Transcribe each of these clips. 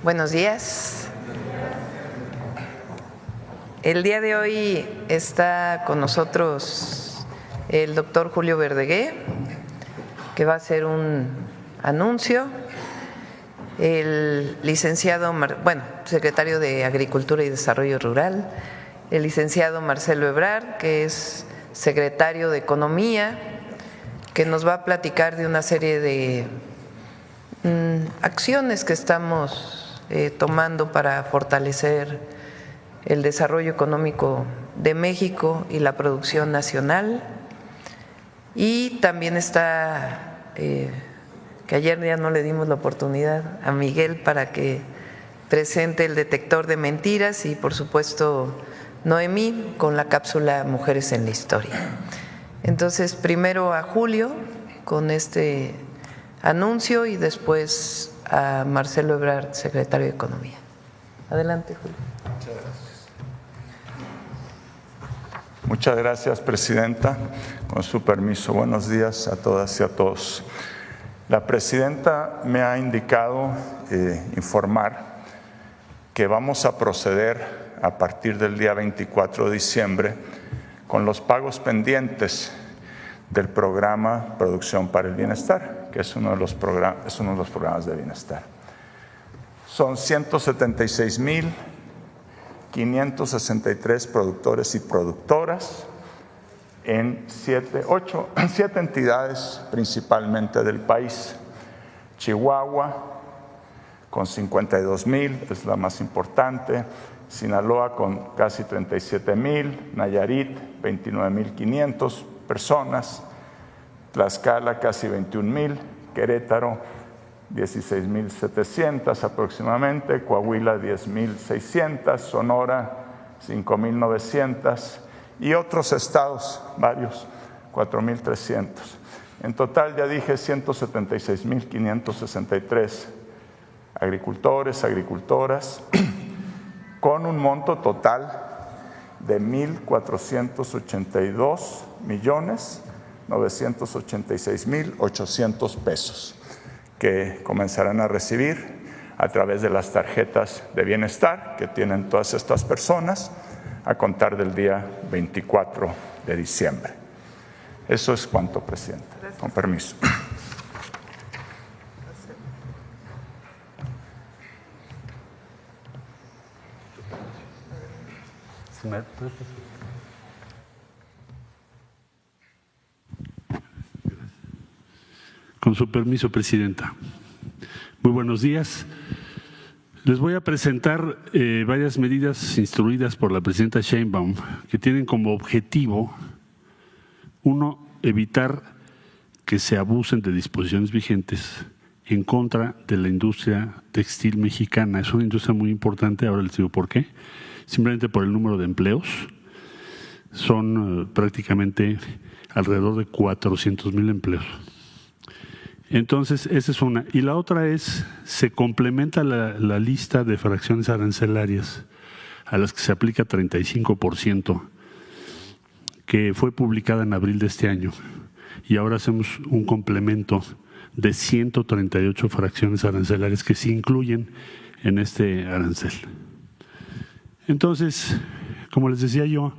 Buenos días. El día de hoy está con nosotros el doctor Julio Verdaguer, que va a hacer un anuncio. El licenciado, secretario de Agricultura y Desarrollo Rural, el licenciado Marcelo Ebrard, que es secretario de Economía, que nos va a platicar de una serie de acciones que estamos tomando para fortalecer el desarrollo económico de México y la producción nacional. Y también está, que ayer ya no le dimos la oportunidad a Miguel para que presente el detector de mentiras, y por supuesto Noemí con la cápsula Mujeres en la Historia. Entonces, primero a Julio con este anuncio y después a Marcelo Ebrard, secretario de Economía. Adelante, Julio. Muchas gracias. Muchas gracias, presidenta. Con su permiso, buenos días a todas y a todos. La presidenta me ha indicado informar que vamos a proceder a partir del día 24 de diciembre con los pagos pendientes del programa Producción para el Bienestar, que es uno de los programas de bienestar. Son 176,563 productores y productoras en siete entidades principalmente del país. Chihuahua con 52,000, es la más importante. Sinaloa con casi 37,000, Nayarit 29,500 personas, Tlaxcala casi 21,000, Querétaro 16,700 aproximadamente, Coahuila 10,600, Sonora 5,900 y otros estados, varios, 4,300. En total, ya dije, 176,563 agricultores, agricultoras, con un monto total de 1,482,986,800 pesos, que comenzarán a recibir a través de las tarjetas de bienestar que tienen todas estas personas a contar del día 24 de diciembre. Eso es cuanto, presidenta. Gracias. Con permiso. Con su permiso, presidenta. Muy buenos días. Les voy a presentar varias medidas instruidas por la presidenta Sheinbaum que tienen como objetivo, uno, evitar que se abusen de disposiciones vigentes en contra de la industria textil mexicana. Es una industria muy importante, ahora les digo por qué. Simplemente por el número de empleos, son prácticamente alrededor de 400,000 empleos. Entonces, esa es una. Y la otra es, se complementa la lista de fracciones arancelarias a las que se aplica 35%, que fue publicada en abril de este año. Y ahora hacemos un complemento de 138 fracciones arancelarias que se incluyen en este arancel. Entonces, como les decía yo,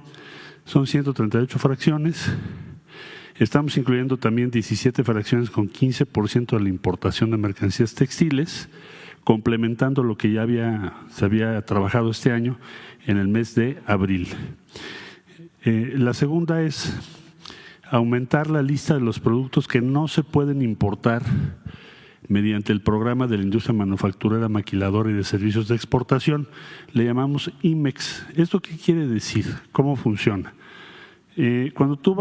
son 138 fracciones. Estamos incluyendo también 17 fracciones con 15% de la importación de mercancías textiles, complementando lo que ya se había trabajado este año en el mes de abril. La segunda es aumentar la lista de los productos que no se pueden importar mediante el programa de la industria manufacturera, maquiladora y de servicios de exportación. Le llamamos IMEX. ¿Esto qué quiere decir? ¿Cómo funciona? Cuando tú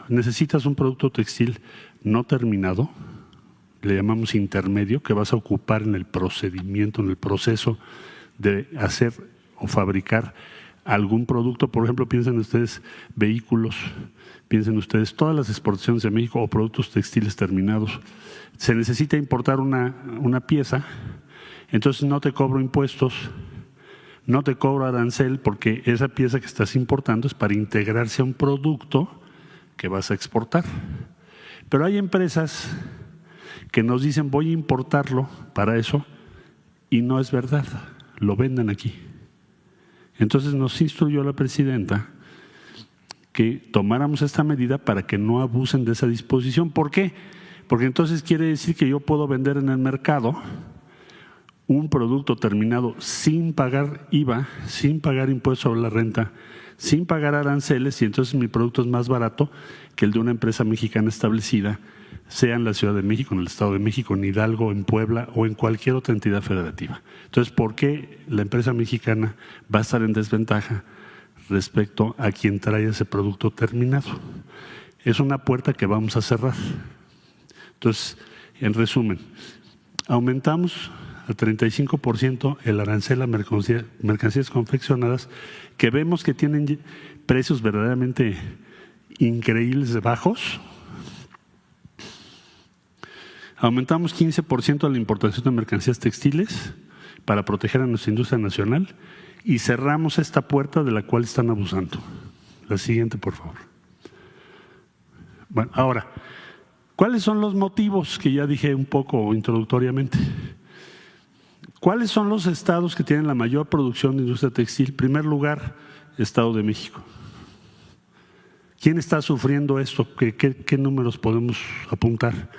necesitas un producto textil no terminado, le llamamos intermedio, que vas a ocupar en el procedimiento, en el proceso de hacer o fabricar algún producto. Por ejemplo, piensen ustedes vehículos, piensen ustedes todas las exportaciones de México o productos textiles terminados. Se necesita importar una pieza, entonces no te cobro impuestos, no te cobro arancel, porque esa pieza que estás importando es para integrarse a un producto que vas a exportar. Pero hay empresas que nos dicen voy a importarlo para eso y no es verdad, lo venden aquí. Entonces nos instruyó la presidenta que tomáramos esta medida para que no abusen de esa disposición. ¿Por qué? Porque entonces quiere decir que yo puedo vender en el mercado un producto terminado sin pagar IVA, sin pagar impuesto sobre la renta, sin pagar aranceles, y entonces mi producto es más barato que el de una empresa mexicana establecida, sea en la Ciudad de México, en el Estado de México, en Hidalgo, en Puebla o en cualquier otra entidad federativa. Entonces, ¿por qué la empresa mexicana va a estar en desventaja respecto a quien trae ese producto terminado? Es una puerta que vamos a cerrar. Entonces, en resumen, aumentamos al 35% el arancel a mercancías confeccionadas, que vemos que tienen precios verdaderamente increíbles de bajos. Aumentamos 15% la importación de mercancías textiles para proteger a nuestra industria nacional y cerramos esta puerta de la cual están abusando. La siguiente, por favor. Bueno, ahora, ¿cuáles son los motivos que ya dije un poco introductoriamente? ¿Cuáles son los estados que tienen la mayor producción de industria textil? En primer lugar, Estado de México. ¿Quién está sufriendo esto? ¿Qué números podemos apuntar?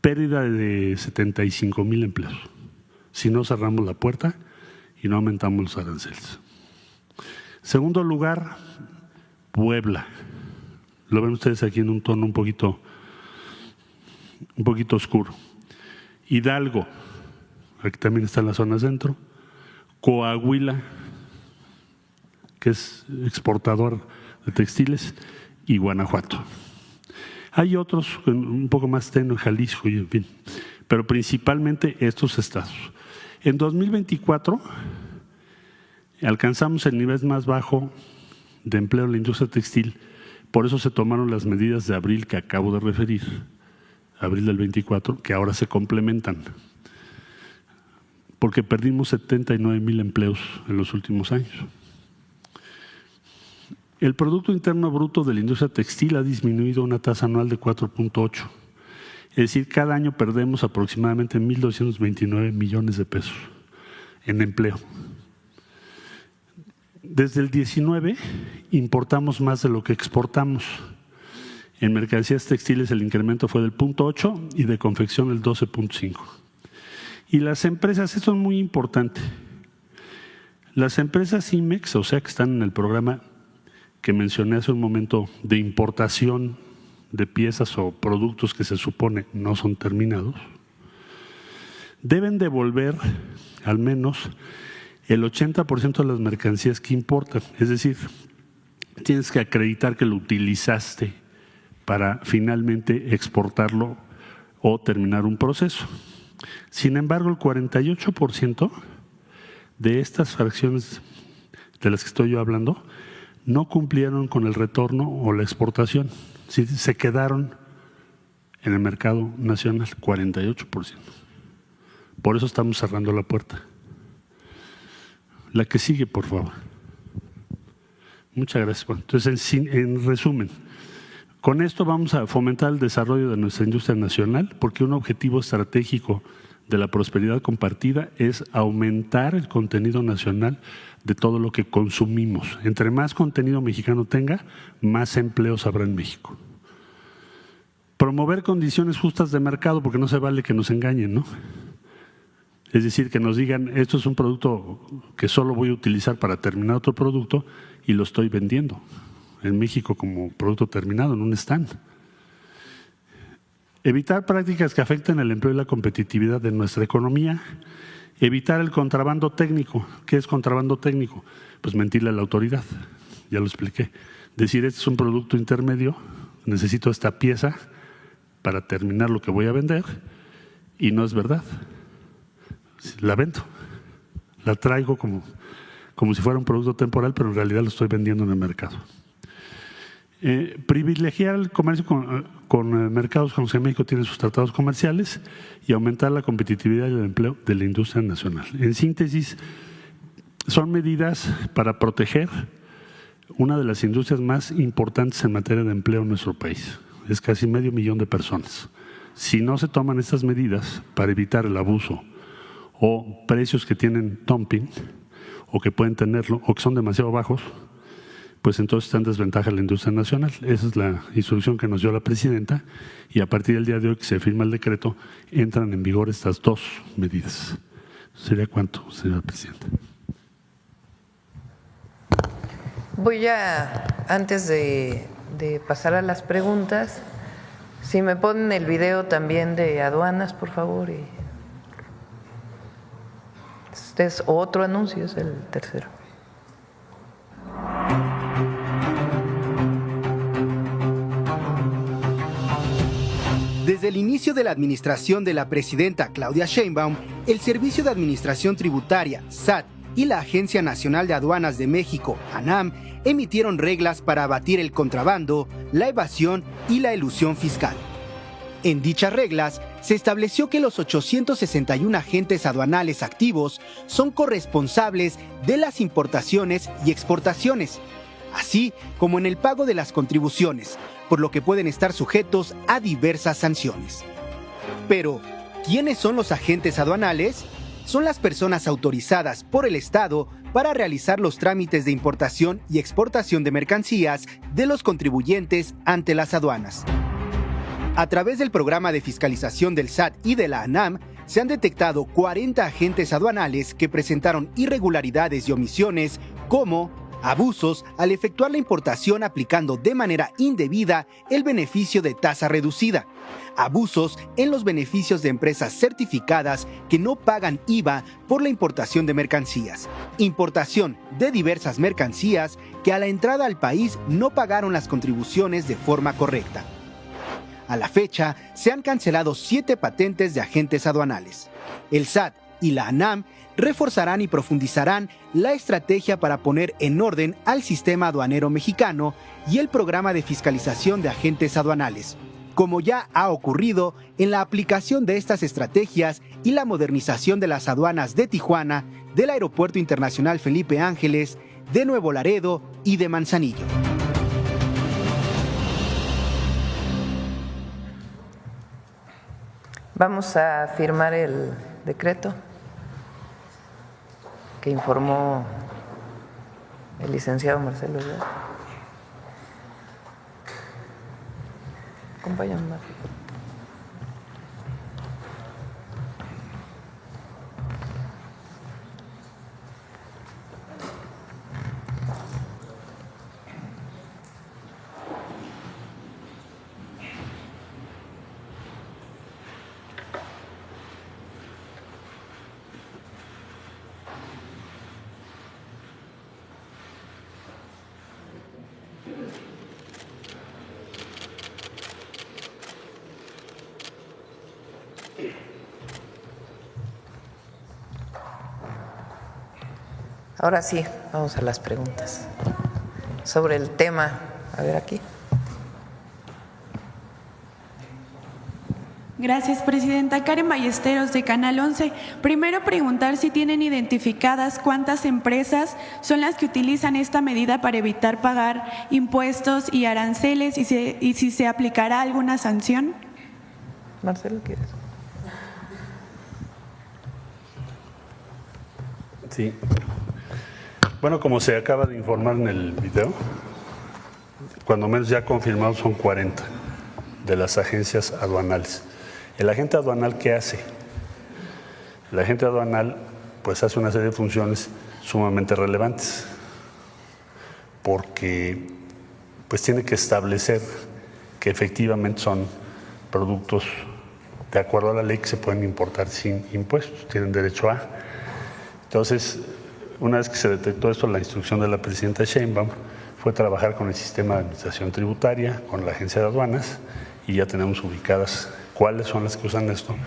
Pérdida de 75,000 empleos si no cerramos la puerta y no aumentamos los aranceles. Segundo lugar, Puebla. Lo ven ustedes aquí en un tono un poquito oscuro. Hidalgo, aquí también está en la zona centro. Coahuila, que es exportador de textiles, y Guanajuato. Hay otros un poco más tenue, Jalisco y en fin, pero principalmente estos estados. En 2024 alcanzamos el nivel más bajo de empleo en la industria textil, por eso se tomaron las medidas de abril que acabo de referir, abril del 24, que ahora se complementan, porque perdimos 79,000 empleos en los últimos años. El Producto Interno Bruto de la industria textil ha disminuido a una tasa anual de 4.8. Es decir, cada año perdemos aproximadamente 1.229 millones de pesos en empleo. Desde el 19 importamos más de lo que exportamos. En mercancías textiles el incremento fue del 0.8 y de confección el 12.5. Y las empresas, esto es muy importante, las empresas IMEX, o sea que están en el programa que mencioné hace un momento de importación de piezas o productos que se supone no son terminados, deben devolver al menos el 80% de las mercancías que importan. Es decir, tienes que acreditar que lo utilizaste para finalmente exportarlo o terminar un proceso. Sin embargo, el 48% de estas fracciones de las que estoy yo hablando no cumplieron con el retorno o la exportación. Se quedaron en el mercado nacional, 48%. Por eso estamos cerrando la puerta. La que sigue, por favor. Muchas gracias. Bueno, entonces, en resumen, con esto vamos a fomentar el desarrollo de nuestra industria nacional, porque un objetivo estratégico de la prosperidad compartida es aumentar el contenido nacional de todo lo que consumimos. Entre más contenido mexicano tenga, más empleos habrá en México. Promover condiciones justas de mercado, porque no se vale que nos engañen, ¿no? Es decir, que nos digan, esto es un producto que solo voy a utilizar para terminar otro producto y lo estoy vendiendo en México como producto terminado en un stand. Evitar prácticas que afecten el empleo y la competitividad de nuestra economía. Evitar el contrabando técnico. ¿Qué es contrabando técnico? Pues mentirle a la autoridad, ya lo expliqué. Decir, este es un producto intermedio, necesito esta pieza para terminar lo que voy a vender y no es verdad. La vendo, la traigo como si fuera un producto temporal, pero en realidad lo estoy vendiendo en el mercado. Privilegiar el comercio con mercados con los que México tiene sus tratados comerciales y aumentar la competitividad y el empleo de la industria nacional. En síntesis, son medidas para proteger una de las industrias más importantes en materia de empleo en nuestro país. Es casi 500,000 de personas. Si no se toman estas medidas para evitar el abuso o precios que tienen dumping o que pueden tenerlo o que son demasiado bajos, pues entonces está en desventaja la industria nacional. Esa es la instrucción que nos dio la presidenta y a partir del día de hoy que se firma el decreto entran en vigor estas dos medidas. ¿Sería cuánto, señora presidenta? Voy a, antes de pasar a las preguntas, si me ponen el video también de aduanas, por favor. Este es otro anuncio, es el tercero. Desde el inicio de la administración de la presidenta Claudia Sheinbaum, el Servicio de Administración Tributaria, SAT, y la Agencia Nacional de Aduanas de México, ANAM, emitieron reglas para abatir el contrabando, la evasión y la elusión fiscal. En dichas reglas, se estableció que los 861 agentes aduanales activos son corresponsables de las importaciones y exportaciones, así como en el pago de las contribuciones, por lo que pueden estar sujetos a diversas sanciones. Pero, ¿quiénes son los agentes aduanales? Son las personas autorizadas por el Estado para realizar los trámites de importación y exportación de mercancías de los contribuyentes ante las aduanas. A través del programa de fiscalización del SAT y de la ANAM, se han detectado 40 agentes aduanales que presentaron irregularidades y omisiones como abusos al efectuar la importación aplicando de manera indebida el beneficio de tasa reducida, abusos en los beneficios de empresas certificadas que no pagan IVA por la importación de mercancías, importación de diversas mercancías que a la entrada al país no pagaron las contribuciones de forma correcta. A la fecha, se han cancelado 7 patentes de agentes aduanales. El SAT y la ANAM reforzarán y profundizarán la estrategia para poner en orden al sistema aduanero mexicano y el programa de fiscalización de agentes aduanales, como ya ha ocurrido en la aplicación de estas estrategias y la modernización de las aduanas de Tijuana, del Aeropuerto Internacional Felipe Ángeles, de Nuevo Laredo y de Manzanillo. Vamos a firmar el decreto que informó el licenciado Marcelo, ¿verdad? Acompáñame, Marcelo. Ahora sí, vamos a las preguntas. Sobre el tema, a ver aquí. Gracias, presidenta. Karen Ballesteros, de Canal 11. Primero, preguntar si tienen identificadas cuántas empresas son las que utilizan esta medida para evitar pagar impuestos y aranceles y si se aplicará alguna sanción. Marcelo, ¿quieres? Sí. Bueno, como se acaba de informar en el video, cuando menos ya confirmados son 40 de las agencias aduanales. ¿El agente aduanal qué hace? El agente aduanal pues hace una serie de funciones sumamente relevantes porque pues tiene que establecer que efectivamente son productos de acuerdo a la ley que se pueden importar sin impuestos, tienen derecho a. Entonces, una vez que se detectó esto, la instrucción de la presidenta Sheinbaum fue trabajar con el sistema de administración tributaria, con la agencia de aduanas, y ya tenemos ubicadas cuáles son las que usan esto.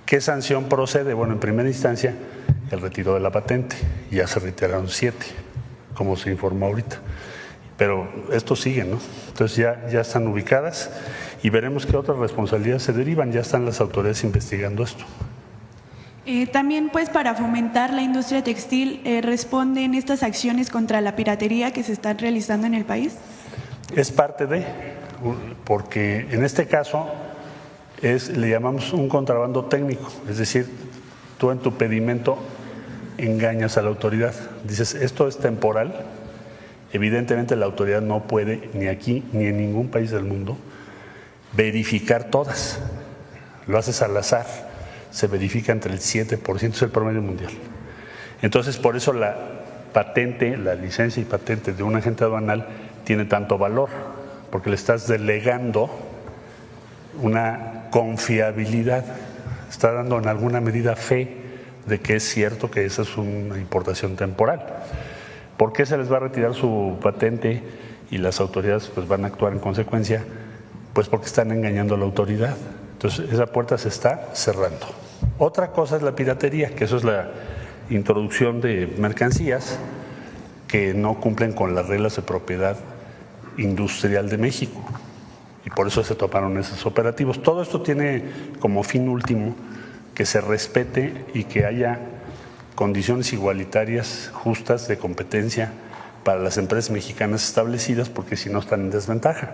¿Qué sanción procede? Bueno, en primera instancia, el retiro de la patente. Ya se retiraron 7, como se informó ahorita. Pero esto sigue, ¿no? Entonces ya están ubicadas y veremos qué otras responsabilidades se derivan. Ya están las autoridades investigando esto. También, pues, para fomentar la industria textil, ¿responden estas acciones contra la piratería que se están realizando en el país? Es parte de, porque en este caso le llamamos un contrabando técnico, es decir, tú en tu pedimento engañas a la autoridad. Dices, esto es temporal. Evidentemente la autoridad no puede, ni aquí ni en ningún país del mundo, verificar todas. Lo haces al azar. Se verifica entre el 7%, es el promedio mundial. Entonces, por eso la patente, la licencia y patente de un agente aduanal tiene tanto valor, porque le estás delegando una confiabilidad, está dando en alguna medida fe de que es cierto que esa es una importación temporal. ¿Por qué se les va a retirar su patente y las autoridades pues van a actuar en consecuencia? Pues porque están engañando a la autoridad. Entonces, esa puerta se está cerrando. Otra cosa es la piratería, que eso es la introducción de mercancías que no cumplen con las reglas de propiedad industrial de México. Y por eso se toparon esos operativos. Todo esto tiene como fin último que se respete y que haya condiciones igualitarias, justas, de competencia para las empresas mexicanas establecidas, porque si no están en desventaja.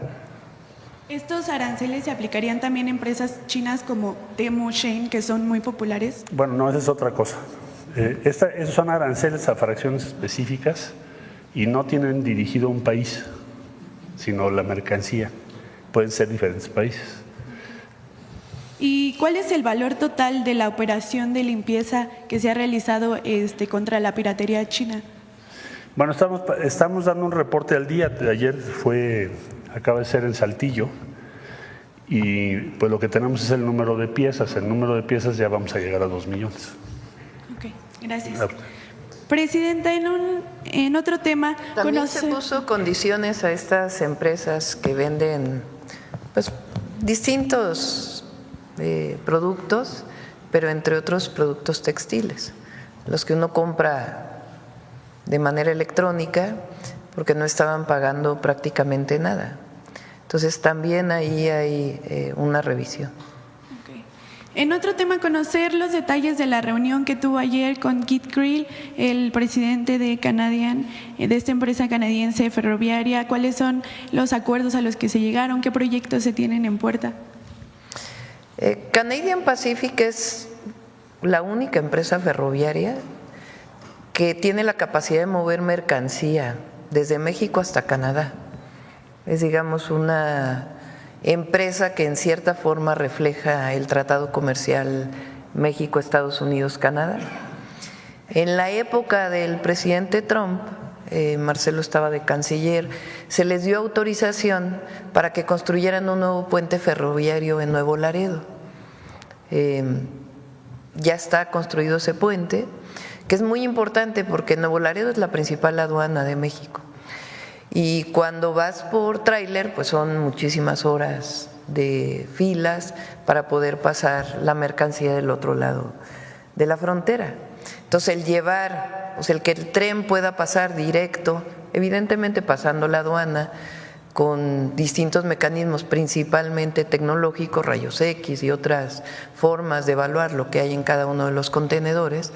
¿Estos aranceles se aplicarían también a empresas chinas como Temu, Shein, que son muy populares? Bueno, no, esa es otra cosa. Esos son aranceles a fracciones específicas y no tienen dirigido a un país, sino la mercancía. Pueden ser diferentes países. ¿Y cuál es el valor total de la operación de limpieza que se ha realizado contra la piratería china? Bueno, estamos dando un reporte al día. Ayer acaba de ser en Saltillo y pues lo que tenemos es el número de piezas. El número de piezas ya vamos a llegar a 2 millones. Ok, gracias. Presidenta, en otro tema… También se puso condiciones a estas empresas que venden pues, distintos productos, pero entre otros productos textiles, los que uno compra de manera electrónica porque no estaban pagando prácticamente nada. Entonces también ahí hay una revisión. Okay. En otro tema, conocer los detalles de la reunión que tuvo ayer con Keith Creel, el presidente de esta empresa canadiense ferroviaria. ¿Cuáles son los acuerdos a los que se llegaron? ¿Qué proyectos se tienen en puerta? Canadian Pacific es la única empresa ferroviaria que tiene la capacidad de mover mercancía desde México hasta Canadá. Es, digamos, una empresa que en cierta forma refleja el tratado comercial México, Estados Unidos, Canadá. En la época del presidente Trump, Marcelo estaba de canciller, se les dio autorización para que construyeran un nuevo puente ferroviario en Nuevo Laredo. Ya está construido ese puente, que es muy importante porque Nuevo Laredo es la principal aduana de México. Y cuando vas por tráiler, pues son muchísimas horas de filas para poder pasar la mercancía del otro lado de la frontera. Entonces el llevar, o sea, el que el tren pueda pasar directo, evidentemente pasando la aduana, con distintos mecanismos, principalmente tecnológicos, rayos X y otras formas de evaluar lo que hay en cada uno de los contenedores,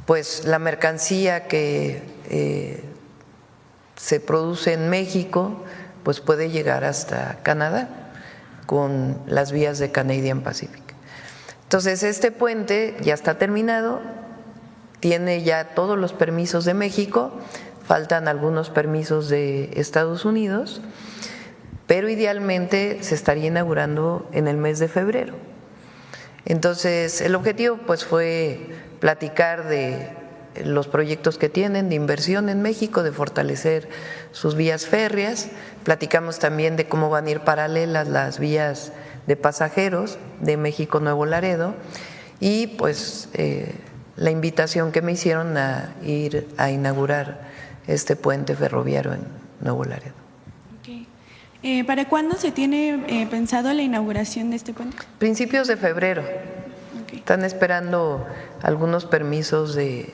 pues la mercancía que se produce en México, pues puede llegar hasta Canadá con las vías de Canadian Pacific. Entonces este puente ya está terminado, tiene ya todos los permisos de México, faltan algunos permisos de Estados Unidos, pero idealmente se estaría inaugurando en el mes de febrero. Entonces el objetivo pues fue platicar de los proyectos que tienen de inversión en México, de fortalecer sus vías férreas. Platicamos también de cómo van a ir paralelas las vías de pasajeros de México Nuevo Laredo y pues la invitación que me hicieron a ir a inaugurar este puente ferroviario en Nuevo Laredo. Okay. ¿Para cuándo se tiene pensado la inauguración de este puente? Principios de febrero. Okay. Están esperando algunos permisos de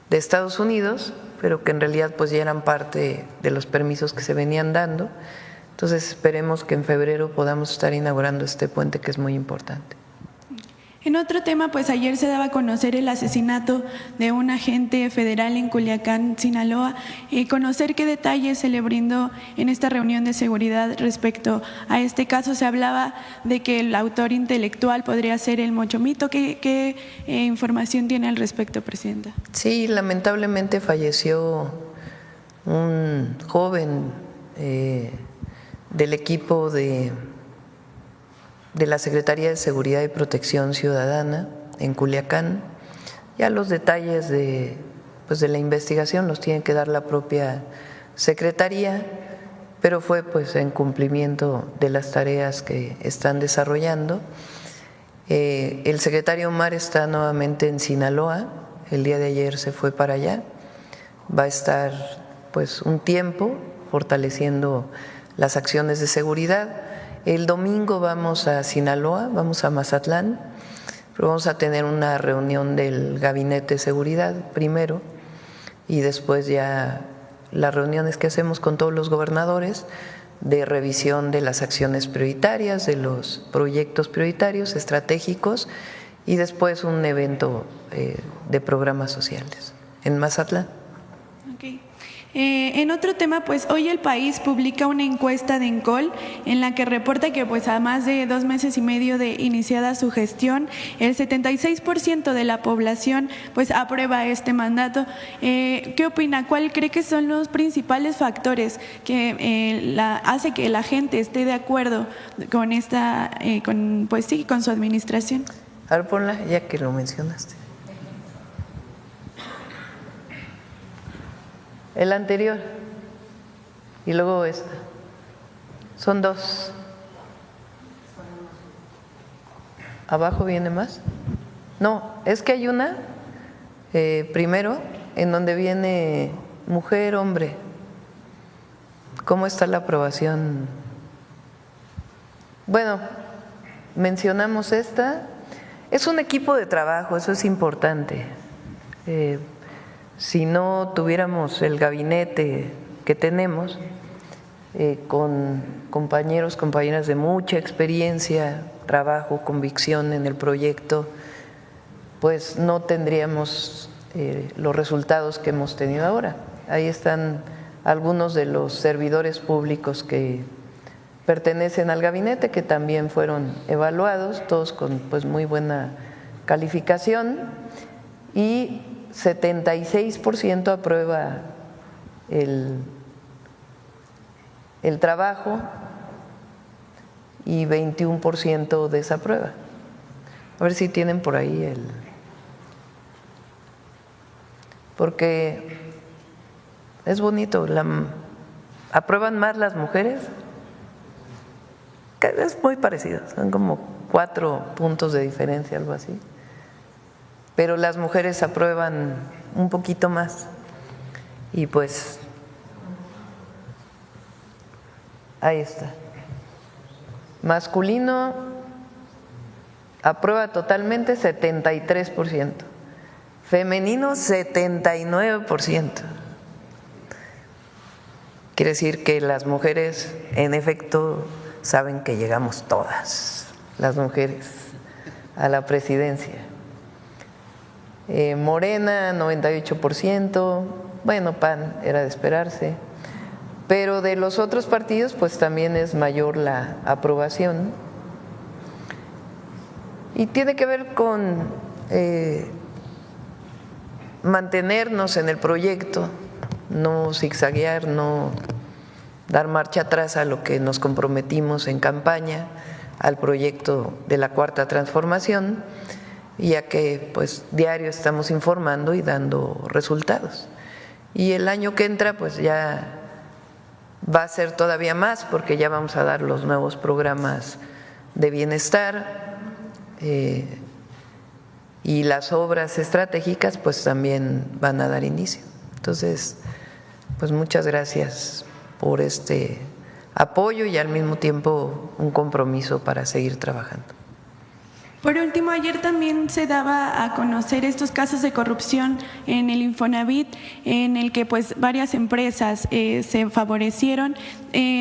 Estados Unidos, pero que en realidad pues ya eran parte de los permisos que se venían dando. Entonces esperemos que en febrero podamos estar inaugurando este puente que es muy importante. En otro tema, pues ayer se daba a conocer el asesinato de un agente federal en Culiacán, Sinaloa, y conocer qué detalles se le brindó en esta reunión de seguridad respecto a este caso. Se hablaba de que el autor intelectual podría ser el Mochomito. ¿Qué información tiene al respecto, Presidenta? Sí, lamentablemente falleció un joven del equipo de la Secretaría de Seguridad y Protección Ciudadana en Culiacán. Ya los detalles de la investigación los tiene que dar la propia Secretaría, pero fue pues en cumplimiento de las tareas que están desarrollando. El secretario Omar está nuevamente en Sinaloa, el día de ayer se fue para allá, va a estar pues un tiempo fortaleciendo las acciones de seguridad. El domingo vamos a Sinaloa, vamos a Mazatlán, pero vamos a tener una reunión del Gabinete de Seguridad primero y después ya las reuniones que hacemos con todos los gobernadores de revisión de las acciones prioritarias, de los proyectos prioritarios, estratégicos y después un evento de programas sociales en Mazatlán. Okay. En otro tema, pues hoy El País publica una encuesta de ENCOL en la que reporta que pues a más de 2 meses y medio de iniciada su gestión, el 76% de la población pues aprueba este mandato. ¿Qué opina? ¿Cuál cree que son los principales factores que hace que la gente esté de acuerdo con esta, con su administración? A ver, ponla, ya que lo mencionaste. El anterior y luego esta. Son 2. ¿Abajo viene más? No, es que hay una primero en donde viene mujer, hombre. ¿Cómo está la aprobación? Bueno, mencionamos esta. Es un equipo de trabajo, eso es importante. Si no tuviéramos el gabinete que tenemos, con compañeros, compañeras de mucha experiencia, trabajo, convicción en el proyecto, pues no tendríamos los resultados que hemos tenido ahora. Ahí están algunos de los servidores públicos que pertenecen al gabinete, que también fueron evaluados, todos con pues muy buena calificación, y 76% aprueba el trabajo y 21% desaprueba. A ver si tienen por ahí porque es bonito, aprueban más las mujeres, que es muy parecido, son como 4 puntos de diferencia, algo así. Pero las mujeres aprueban un poquito más y pues ahí está. Masculino aprueba totalmente 73%, femenino 79%. Quiere decir que las mujeres en efecto saben que llegamos todas, las mujeres, a la presidencia. Morena 98%, bueno, PAN era de esperarse, pero de los otros partidos pues también es mayor la aprobación y tiene que ver con mantenernos en el proyecto, no zigzaguear, no dar marcha atrás a lo que nos comprometimos en campaña, al proyecto de la Cuarta Transformación, ya que pues diario estamos informando y dando resultados. Y el año que entra pues ya va a ser todavía más, porque ya vamos a dar los nuevos programas de bienestar y las obras estratégicas pues también van a dar inicio. Entonces, pues muchas gracias por este apoyo y al mismo tiempo un compromiso para seguir trabajando. Por último, ayer también se daba a conocer estos casos de corrupción en el Infonavit, en el que pues varias empresas se favorecieron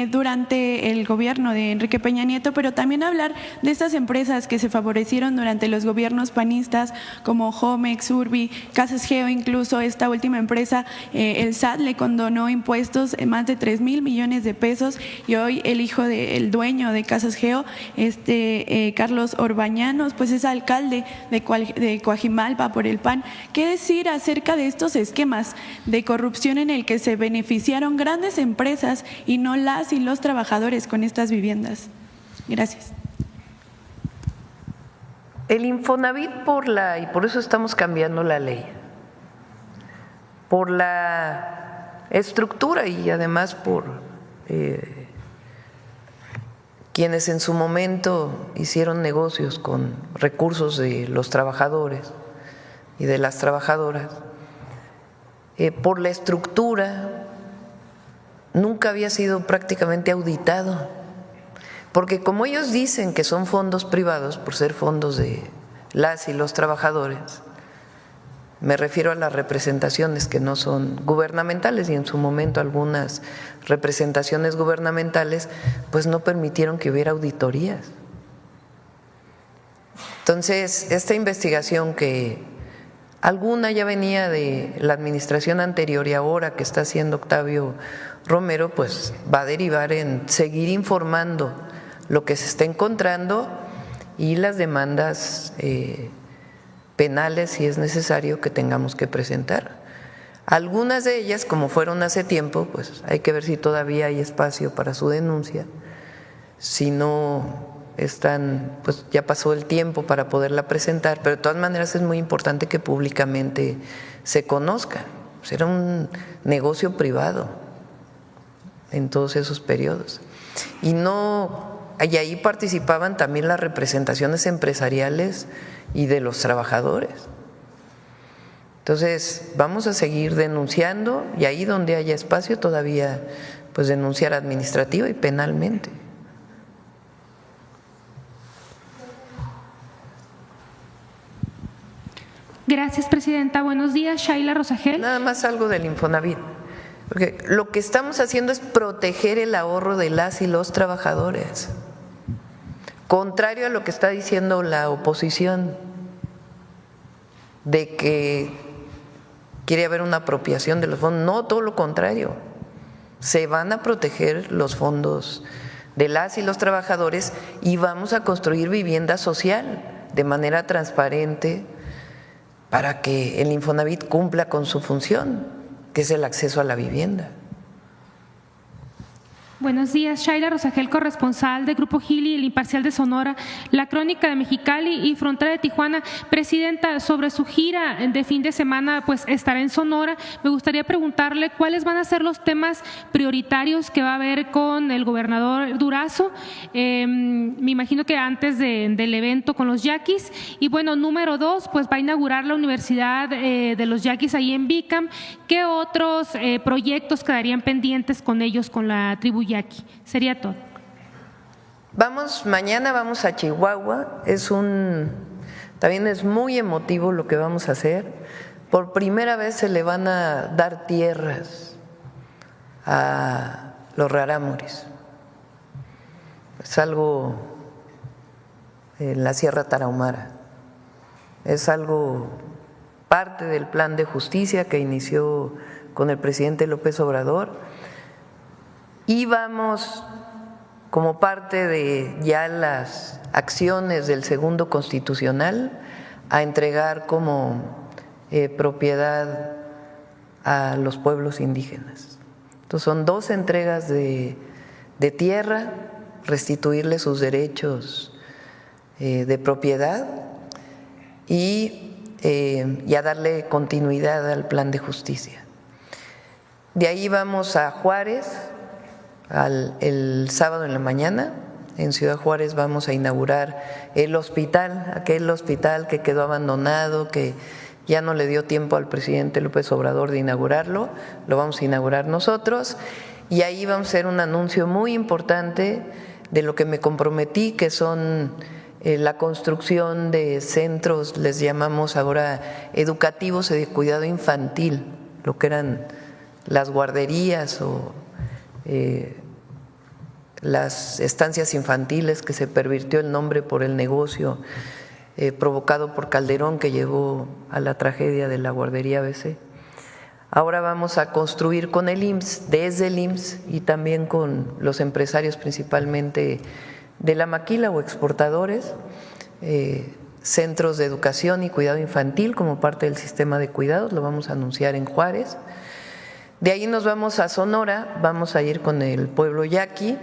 durante el gobierno de Enrique Peña Nieto, pero también hablar de estas empresas que se favorecieron durante los gobiernos panistas como Homex, Urbi, Casas Geo, incluso esta última empresa, el SAT le condonó impuestos en más de 3,000 millones de pesos, y hoy el hijo del dueño de Casas Geo, Carlos Orbañanos, pues es alcalde de Coajimalpa por el PAN. ¿Qué decir acerca de estos esquemas de corrupción en el que se beneficiaron grandes empresas y no las y los trabajadores con estas viviendas? Gracias. El Infonavit y por eso estamos cambiando la ley, por la estructura y además por quienes en su momento hicieron negocios con recursos de los trabajadores y de las trabajadoras, por la estructura, nunca había sido prácticamente auditado, porque como ellos dicen que son fondos privados, por ser fondos de las y los trabajadores, me refiero a las representaciones que no son gubernamentales, y en su momento algunas representaciones gubernamentales pues no permitieron que hubiera auditorías. Entonces, esta investigación, que alguna ya venía de la administración anterior y ahora que está haciendo Octavio Romero, pues va a derivar en seguir informando lo que se está encontrando y las demandas penales, si es necesario, que tengamos que presentar. Algunas de ellas, como fueron hace tiempo, pues hay que ver si todavía hay espacio para su denuncia. Si no están, pues ya pasó el tiempo para poderla presentar, pero de todas maneras es muy importante que públicamente se conozca. Pues era un negocio privado en todos esos periodos. Y ahí participaban también las representaciones empresariales y de los trabajadores. Entonces, vamos a seguir denunciando, y ahí donde haya espacio todavía, pues denunciar administrativa y penalmente. Gracias, presidenta. Buenos días, Shaila Rosagel. Nada más algo del Infonavit, porque lo que estamos haciendo es proteger el ahorro de las y los trabajadores, contrario a lo que está diciendo la oposición, de que quiere haber una apropiación de los fondos. No, todo lo contrario, se van a proteger los fondos de las y los trabajadores y vamos a construir vivienda social de manera transparente para que el Infonavit cumpla con su función, que es el acceso a la vivienda. Buenos días, Shaila Rosagel, corresponsal de Grupo Gili, El Imparcial de Sonora, La Crónica de Mexicali y Frontera de Tijuana. Presidenta, sobre su gira de fin de semana, pues estará en Sonora. Me gustaría preguntarle cuáles van a ser los temas prioritarios que va a haber con el gobernador Durazo. Me imagino que antes del evento con los yaquis. Y bueno, número 2, pues va a inaugurar la Universidad de los Yaquis ahí en Bicam. ¿Qué otros proyectos quedarían pendientes con ellos, con la tribu yaqui? Sería todo. Mañana vamos a Chihuahua, también es muy emotivo lo que vamos a hacer. Por primera vez se le van a dar tierras a los rarámuris. Es algo en la Sierra Tarahumara, es algo parte del plan de justicia que inició con el presidente López Obrador. Y vamos, como parte de ya las acciones del segundo constitucional, a entregar como propiedad a los pueblos indígenas. Entonces son 2 entregas de tierra, restituirles sus derechos de propiedad y a darle continuidad al plan de justicia. De ahí vamos a Juárez. El sábado en la mañana, en Ciudad Juárez, vamos a inaugurar el hospital, aquel hospital que quedó abandonado, que ya no le dio tiempo al presidente López Obrador de inaugurarlo, lo vamos a inaugurar nosotros, y ahí vamos a hacer un anuncio muy importante de lo que me comprometí, que son la construcción de centros, les llamamos ahora educativos y de cuidado infantil, lo que eran las guarderías o las estancias infantiles, que se pervirtió el nombre por el negocio provocado por Calderón, que llevó a la tragedia de la guardería ABC. Ahora vamos a construir con el IMSS, desde el IMSS y también con los empresarios principalmente de la maquila o exportadores, centros de educación y cuidado infantil como parte del sistema de cuidados, lo vamos a anunciar en Juárez. De ahí nos vamos a Sonora, vamos a ir con el pueblo yaqui.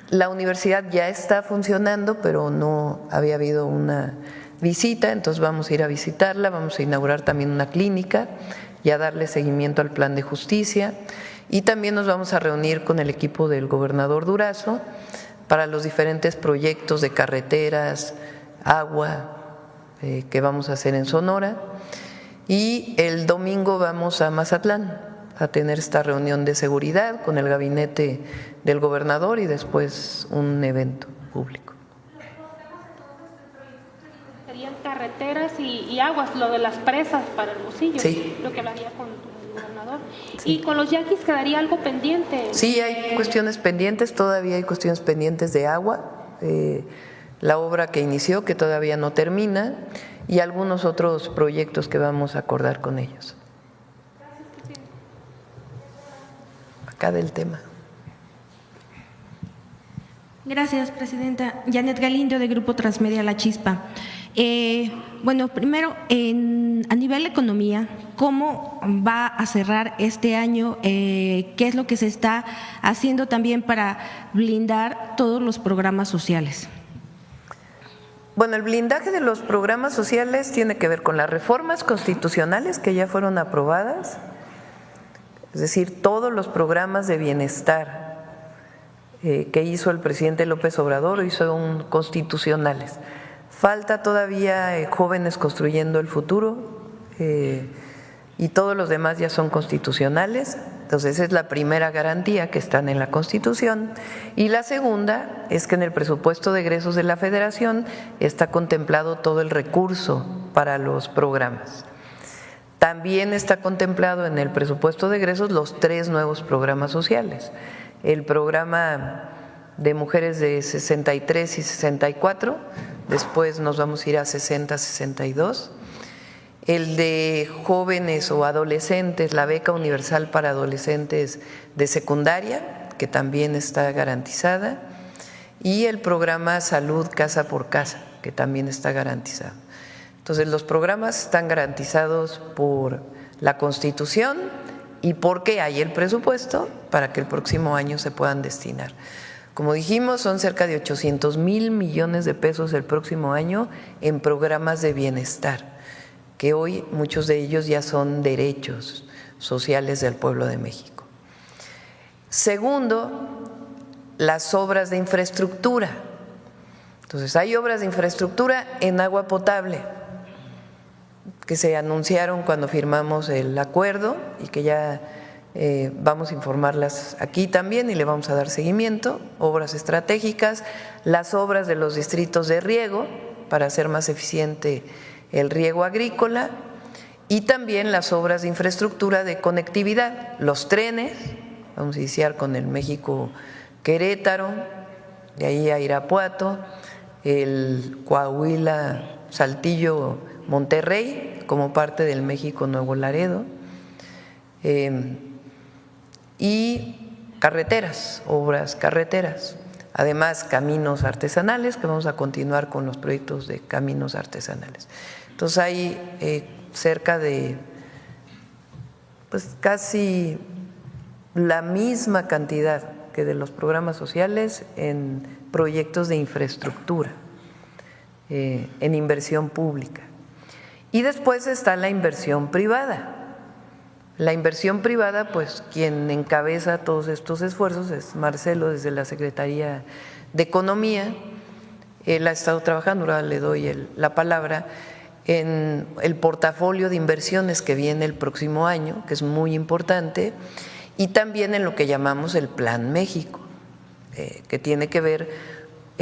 La universidad ya está funcionando, pero no había habido una visita, entonces vamos a ir a visitarla, vamos a inaugurar también una clínica y a darle seguimiento al plan de justicia. Y también nos vamos a reunir con el equipo del gobernador Durazo para los diferentes proyectos de carreteras, agua que vamos a hacer en Sonora. Y el domingo vamos a Mazatlán a tener esta reunión de seguridad con el gabinete del gobernador y después un evento público. Serían carreteras y aguas, lo de las presas para Hermosillo, sí, lo que hablaría con el gobernador. Sí. ¿Y con los yaquis quedaría algo pendiente? Sí, hay cuestiones pendientes, todavía hay cuestiones pendientes de agua, la obra que inició que todavía no termina y algunos otros proyectos que vamos a acordar con ellos. Acá del tema. Gracias, presidenta. Janet Galindo, de Grupo Transmedia La Chispa. Bueno, primero, a nivel de economía, ¿cómo va a cerrar este año? ¿Qué es lo que se está haciendo también para blindar todos los programas sociales? Bueno, el blindaje de los programas sociales tiene que ver con las reformas constitucionales que ya fueron aprobadas, es decir, todos los programas de bienestar que hizo el presidente López Obrador son constitucionales. Falta todavía Jóvenes Construyendo el Futuro y todos los demás ya son constitucionales. Entonces, esa es la primera garantía, que están en la Constitución. Y la segunda es que en el presupuesto de egresos de la Federación está contemplado todo el recurso para los programas. También está contemplado en el presupuesto de egresos los 3 nuevos programas sociales. El programa de mujeres de 63 y 64, después nos vamos a ir a 60-62. El de jóvenes o adolescentes, la beca universal para adolescentes de secundaria, que también está garantizada, y el programa Salud Casa por Casa, que también está garantizado. Entonces, los programas están garantizados por la Constitución y porque hay el presupuesto para que el próximo año se puedan destinar. Como dijimos, son cerca de 800,000 millones de pesos el próximo año en programas de bienestar, que hoy muchos de ellos ya son derechos sociales del pueblo de México. Segundo, las obras de infraestructura. Entonces, hay obras de infraestructura en agua potable que se anunciaron cuando firmamos el acuerdo y que ya vamos a informarlas aquí también y le vamos a dar seguimiento, obras estratégicas, las obras de los distritos de riego para hacer más eficiente el riego agrícola y también las obras de infraestructura de conectividad, los trenes, vamos a iniciar con el México-Querétaro, de ahí a Irapuato, el Coahuila-Saltillo-Monterrey como parte del México-Nuevo Laredo, y carreteras, obras carreteras, además caminos artesanales, que vamos a continuar con los proyectos de caminos artesanales. Entonces hay cerca de casi la misma cantidad que de los programas sociales en proyectos de infraestructura, en inversión pública. Y después está la inversión privada. La inversión privada, pues quien encabeza todos estos esfuerzos es Marcelo desde la Secretaría de Economía. Él ha estado trabajando, ahora le doy la palabra, en el portafolio de inversiones que viene el próximo año, que es muy importante, y también en lo que llamamos el Plan México, que tiene que ver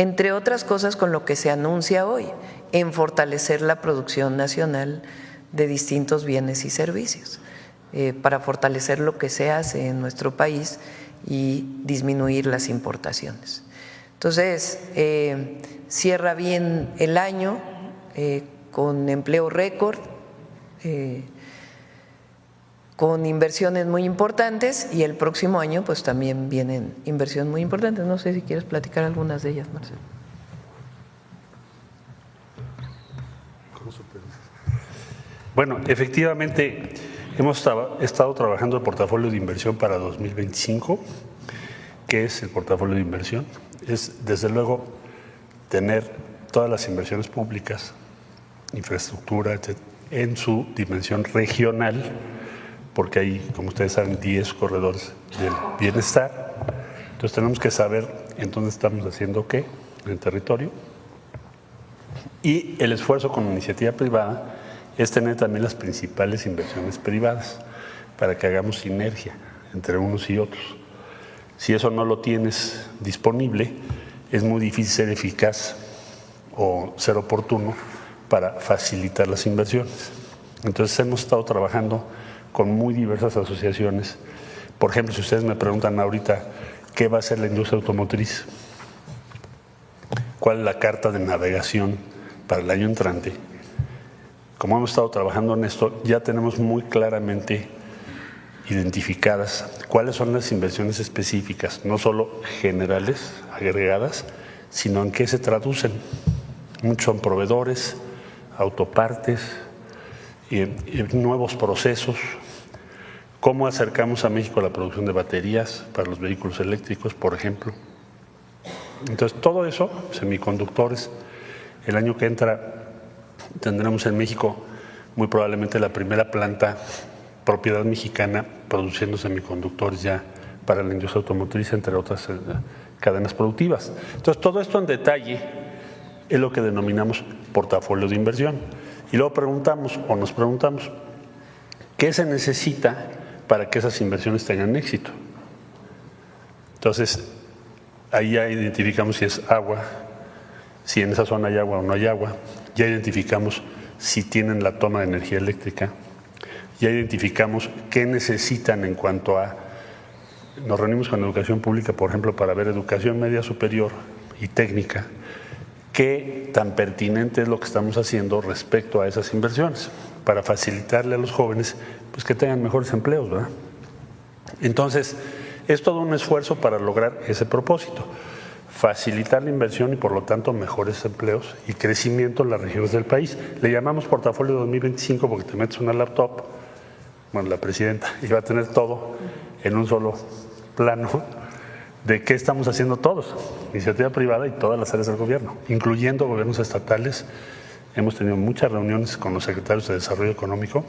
entre otras cosas con lo que se anuncia hoy, en fortalecer la producción nacional de distintos bienes y servicios, para fortalecer lo que se hace en nuestro país y disminuir las importaciones. Entonces, cierra bien el año con empleo récord, con inversiones muy importantes, y el próximo año pues también vienen inversiones muy importantes. No sé si quieres platicar algunas de ellas, Marcelo. Bueno, efectivamente hemos estado trabajando el portafolio de inversión para 2025. ¿Qué es el portafolio de inversión? Es, desde luego, tener todas las inversiones públicas, infraestructura, etc., en su dimensión regional, porque hay, como ustedes saben, 10 corredores del bienestar. Entonces tenemos que saber en dónde estamos haciendo qué en el territorio. Y el esfuerzo con iniciativa privada es tener también las principales inversiones privadas para que hagamos sinergia entre unos y otros. Si eso no lo tienes disponible, es muy difícil ser eficaz o ser oportuno para facilitar las inversiones. Entonces hemos estado trabajando con muy diversas asociaciones. Por ejemplo, si ustedes me preguntan ahorita qué va a ser la industria automotriz, cuál es la carta de navegación para el año entrante, como hemos estado trabajando en esto, ya tenemos muy claramente identificadas cuáles son las inversiones específicas, no solo generales, agregadas, sino en qué se traducen. Muchos son proveedores, autopartes, y nuevos procesos, cómo acercamos a México a la producción de baterías para los vehículos eléctricos, por ejemplo. Entonces, todo eso, semiconductores, el año que entra tendremos en México muy probablemente la primera planta propiedad mexicana produciendo semiconductores ya para la industria automotriz, entre otras cadenas productivas. Entonces, todo esto en detalle es lo que denominamos portafolio de inversión. Y luego nos preguntamos, ¿qué se necesita para que esas inversiones tengan éxito? Entonces, ahí ya identificamos si es agua, si en esa zona hay agua o no hay agua, ya identificamos si tienen la toma de energía eléctrica, ya identificamos qué necesitan en cuanto a… Nos reunimos con educación pública, por ejemplo, para ver educación media superior y técnica, qué tan pertinente es lo que estamos haciendo respecto a esas inversiones, para facilitarle a los jóvenes pues, que tengan mejores empleos, ¿verdad? Entonces, es todo un esfuerzo para lograr ese propósito, facilitar la inversión y por lo tanto mejores empleos y crecimiento en las regiones del país. Le llamamos portafolio 2025 porque te metes una laptop, bueno, la presidenta, y va a tener todo en un solo plano de qué estamos haciendo todos, iniciativa privada y todas las áreas del gobierno, incluyendo gobiernos estatales. Hemos tenido muchas reuniones con los secretarios de Desarrollo Económico,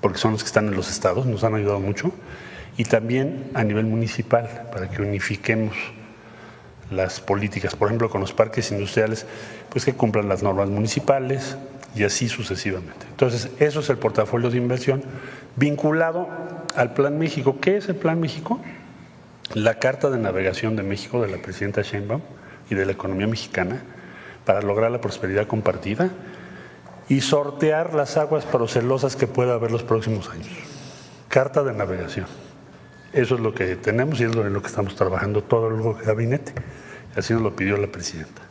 porque son los que están en los estados, nos han ayudado mucho, y también a nivel municipal, para que unifiquemos las políticas, por ejemplo, con los parques industriales, pues que cumplan las normas municipales y así sucesivamente. Entonces, eso es el portafolio de inversión vinculado al Plan México. ¿Qué es el Plan México? La Carta de Navegación de México de la presidenta Sheinbaum y de la economía mexicana para lograr la prosperidad compartida y sortear las aguas procelosas que pueda haber los próximos años. Carta de navegación. Eso es lo que tenemos y es en lo que estamos trabajando todo el gabinete. Así nos lo pidió la presidenta.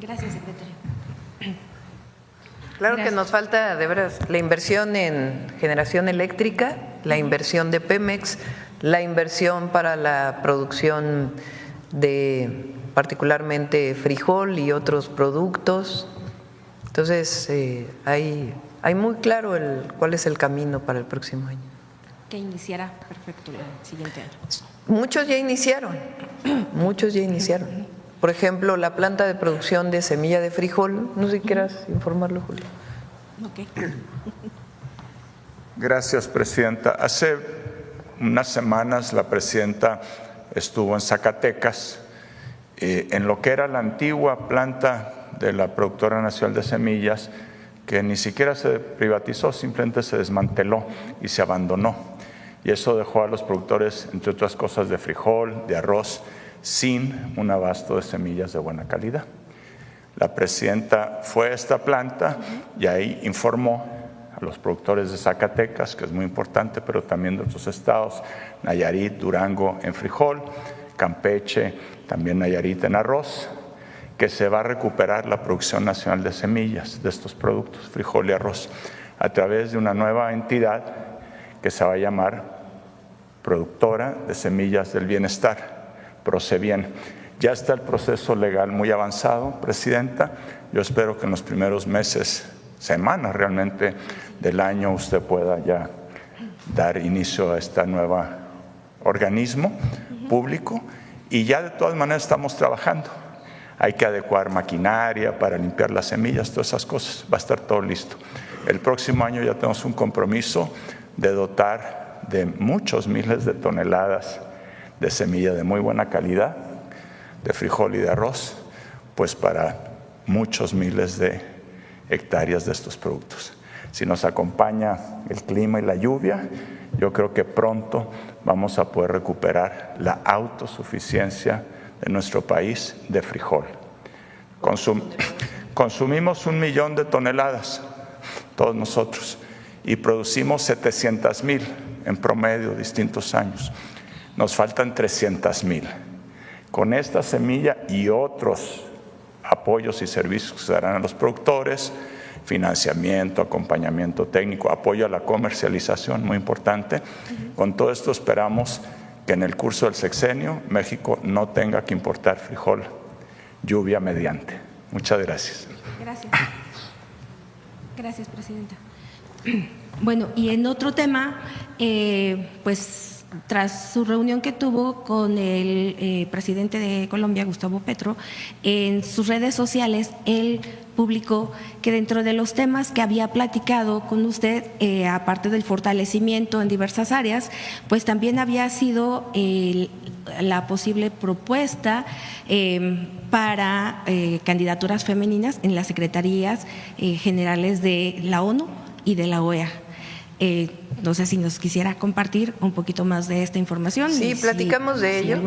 Gracias, secretario. Claro que nos falta, de veras, la inversión en generación eléctrica, la inversión de Pemex, la inversión para la producción de particularmente frijol y otros productos. Entonces, hay muy claro cuál es el camino para el próximo año. Que iniciará perfecto el siguiente año. Muchos ya iniciaron. Por ejemplo, la planta de producción de semilla de frijol, no sé si quieras informarlo, Julio. Okay. Gracias, presidenta. Hace unas semanas la presidenta estuvo en Zacatecas, en lo que era la antigua planta de la Productora Nacional de Semillas, que ni siquiera se privatizó, simplemente se desmanteló y se abandonó. Y eso dejó a los productores, entre otras cosas, de frijol, de arroz, sin un abasto de semillas de buena calidad. La presidenta fue a esta planta y ahí informó a los productores de Zacatecas, que es muy importante, pero también de otros estados, Nayarit, Durango en frijol, Campeche, también Nayarit en arroz, que se va a recuperar la producción nacional de semillas de estos productos, frijol y arroz, a través de una nueva entidad que se va a llamar Productora de Semillas del Bienestar, Procebien. Ya está el proceso legal muy avanzado, Presidenta. Yo espero que en los primeros meses, semanas realmente del año, usted pueda ya dar inicio a este nuevo organismo público, y ya de todas maneras estamos trabajando. Hay que adecuar maquinaria para limpiar las semillas, todas esas cosas. Va a estar todo listo. El próximo año ya tenemos un compromiso de dotar de muchos miles de toneladas de semilla de muy buena calidad, de frijol y de arroz, pues para muchos miles de hectáreas de estos productos. Si nos acompaña el clima y la lluvia, yo creo que pronto vamos a poder recuperar la autosuficiencia de nuestro país de frijol. Consumimos 1 millón de toneladas, todos nosotros, y producimos 700,000 en promedio distintos años. Nos faltan 300,000. Con esta semilla y otros apoyos y servicios que se darán a los productores, financiamiento, acompañamiento técnico, apoyo a la comercialización, muy importante. Con todo esto esperamos que en el curso del sexenio México no tenga que importar frijol, lluvia mediante. Muchas gracias. Gracias. Gracias, Presidenta. Bueno, y en otro tema, pues tras su reunión que tuvo con el presidente de Colombia, Gustavo Petro, en sus redes sociales él publicó que dentro de los temas que había platicado con usted, aparte del fortalecimiento en diversas áreas, pues también había sido la posible propuesta para candidaturas femeninas en las secretarías generales de la ONU y de la OEA. No sé si nos quisiera compartir un poquito más de esta información. Sí, platicamos de ello.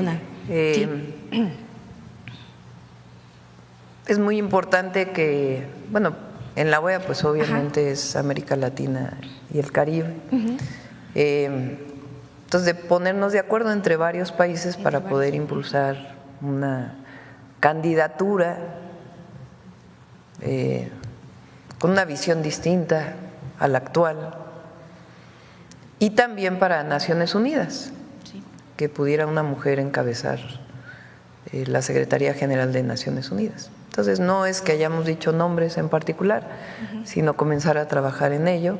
Sí. Es muy importante que, bueno, en la OEA pues obviamente es América Latina y el Caribe. Entonces, de ponernos de acuerdo entre varios países para poder impulsar una candidatura con una visión distinta a la actual, y también para Naciones Unidas, que pudiera una mujer encabezar la Secretaría General de Naciones Unidas. Entonces, no es que hayamos dicho nombres en particular, sino comenzar a trabajar en ello.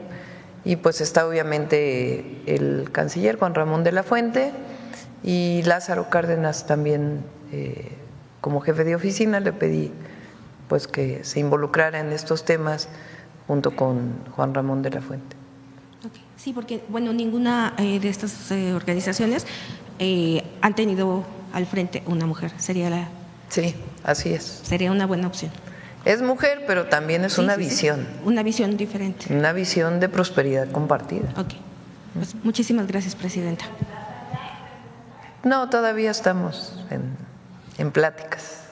Y pues está obviamente el canciller Juan Ramón de la Fuente y Lázaro Cárdenas también, como jefe de oficina, le pedí pues que se involucrara en estos temas junto con Juan Ramón de la Fuente. Sí, porque bueno, ninguna de estas organizaciones han tenido al frente una mujer. Sí, así es. Sería una buena opción. Es mujer, pero también es una visión. Una visión diferente. Una visión de prosperidad compartida. Ok. Pues muchísimas gracias, Presidenta. No, todavía estamos en pláticas.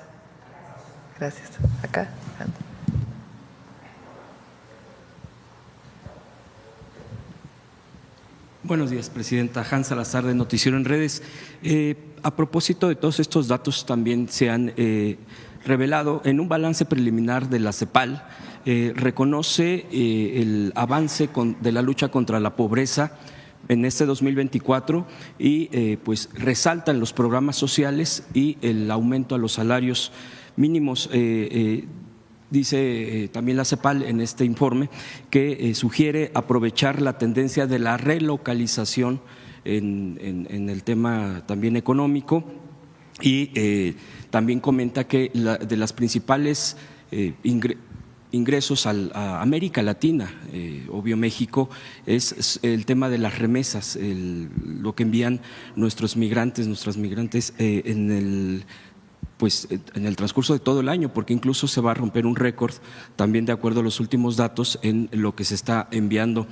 Gracias. Acá. Buenos días, Presidenta. Hans Salazar, de Noticiero en Redes. A propósito de todos estos datos, también se han revelado en un balance preliminar de la CEPAL, reconoce el avance de la lucha contra la pobreza en este 2024 y pues resaltan los programas sociales y el aumento a los salarios mínimos. Dice también la CEPAL en este informe que sugiere aprovechar la tendencia de la relocalización en el tema también económico y también comenta que de las principales ingresos a América Latina, obvio México, es el tema de las remesas, lo que envían nuestras migrantes en el transcurso de todo el año, porque incluso se va a romper un récord, también de acuerdo a los últimos datos, en lo que se está enviando.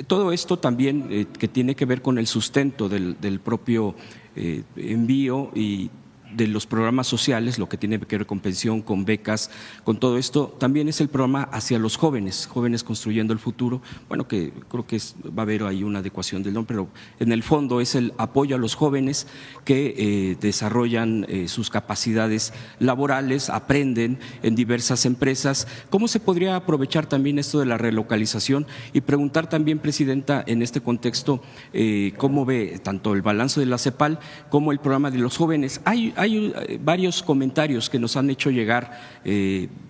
Todo esto también que tiene que ver con el sustento del propio envío y de los programas sociales, lo que tiene que ver con pensión, con becas, con todo esto, también es el programa hacia los jóvenes, jóvenes construyendo el futuro. Bueno, que creo que va a haber ahí una adecuación del nombre, pero en el fondo es el apoyo a los jóvenes que desarrollan sus capacidades laborales, aprenden en diversas empresas. ¿Cómo se podría aprovechar también esto de la relocalización? Y preguntar también, Presidenta, en este contexto, ¿cómo ve tanto el balance de la CEPAL como el programa de los jóvenes? Hay varios comentarios que nos han hecho llegar,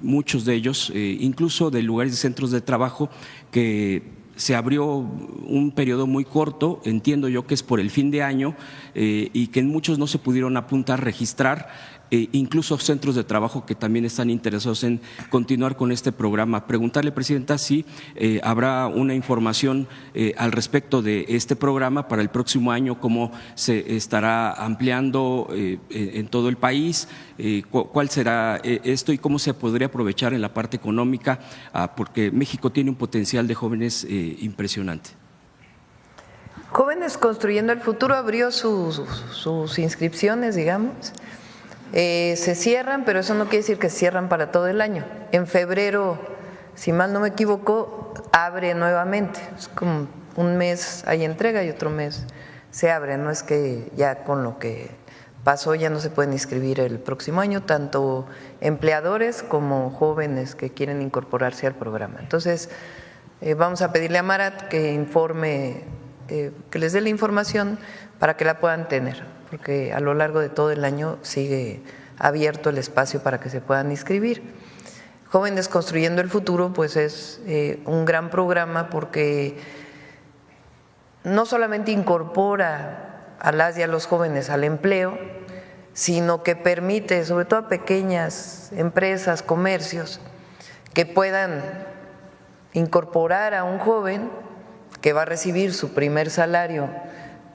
muchos de ellos, incluso de lugares de centros de trabajo, que se abrió un periodo muy corto, entiendo yo que es por el fin de año, y que en muchos no se pudieron apuntar, registrar. Incluso centros de trabajo que también están interesados en continuar con este programa. Preguntarle, Presidenta, si habrá una información al respecto de este programa para el próximo año, cómo se estará ampliando en todo el país, cuál será esto y cómo se podría aprovechar en la parte económica, porque México tiene un potencial de jóvenes impresionante. Jóvenes Construyendo el Futuro abrió sus inscripciones, digamos. Se cierran, pero eso no quiere decir que se cierran para todo el año. En febrero, si mal no me equivoco, abre nuevamente. Es como un mes hay entrega y otro mes se abre. No es que ya con lo que pasó ya no se pueden inscribir el próximo año, tanto empleadores como jóvenes que quieren incorporarse al programa. Entonces, vamos a pedirle a Marat que informe, que les dé la información para que la puedan tener, porque a lo largo de todo el año sigue abierto el espacio para que se puedan inscribir. Jóvenes Construyendo el Futuro, pues es un gran programa porque no solamente incorpora a las y a los jóvenes al empleo, sino que permite, sobre todo a pequeñas empresas, comercios, que puedan incorporar a un joven que va a recibir su primer salario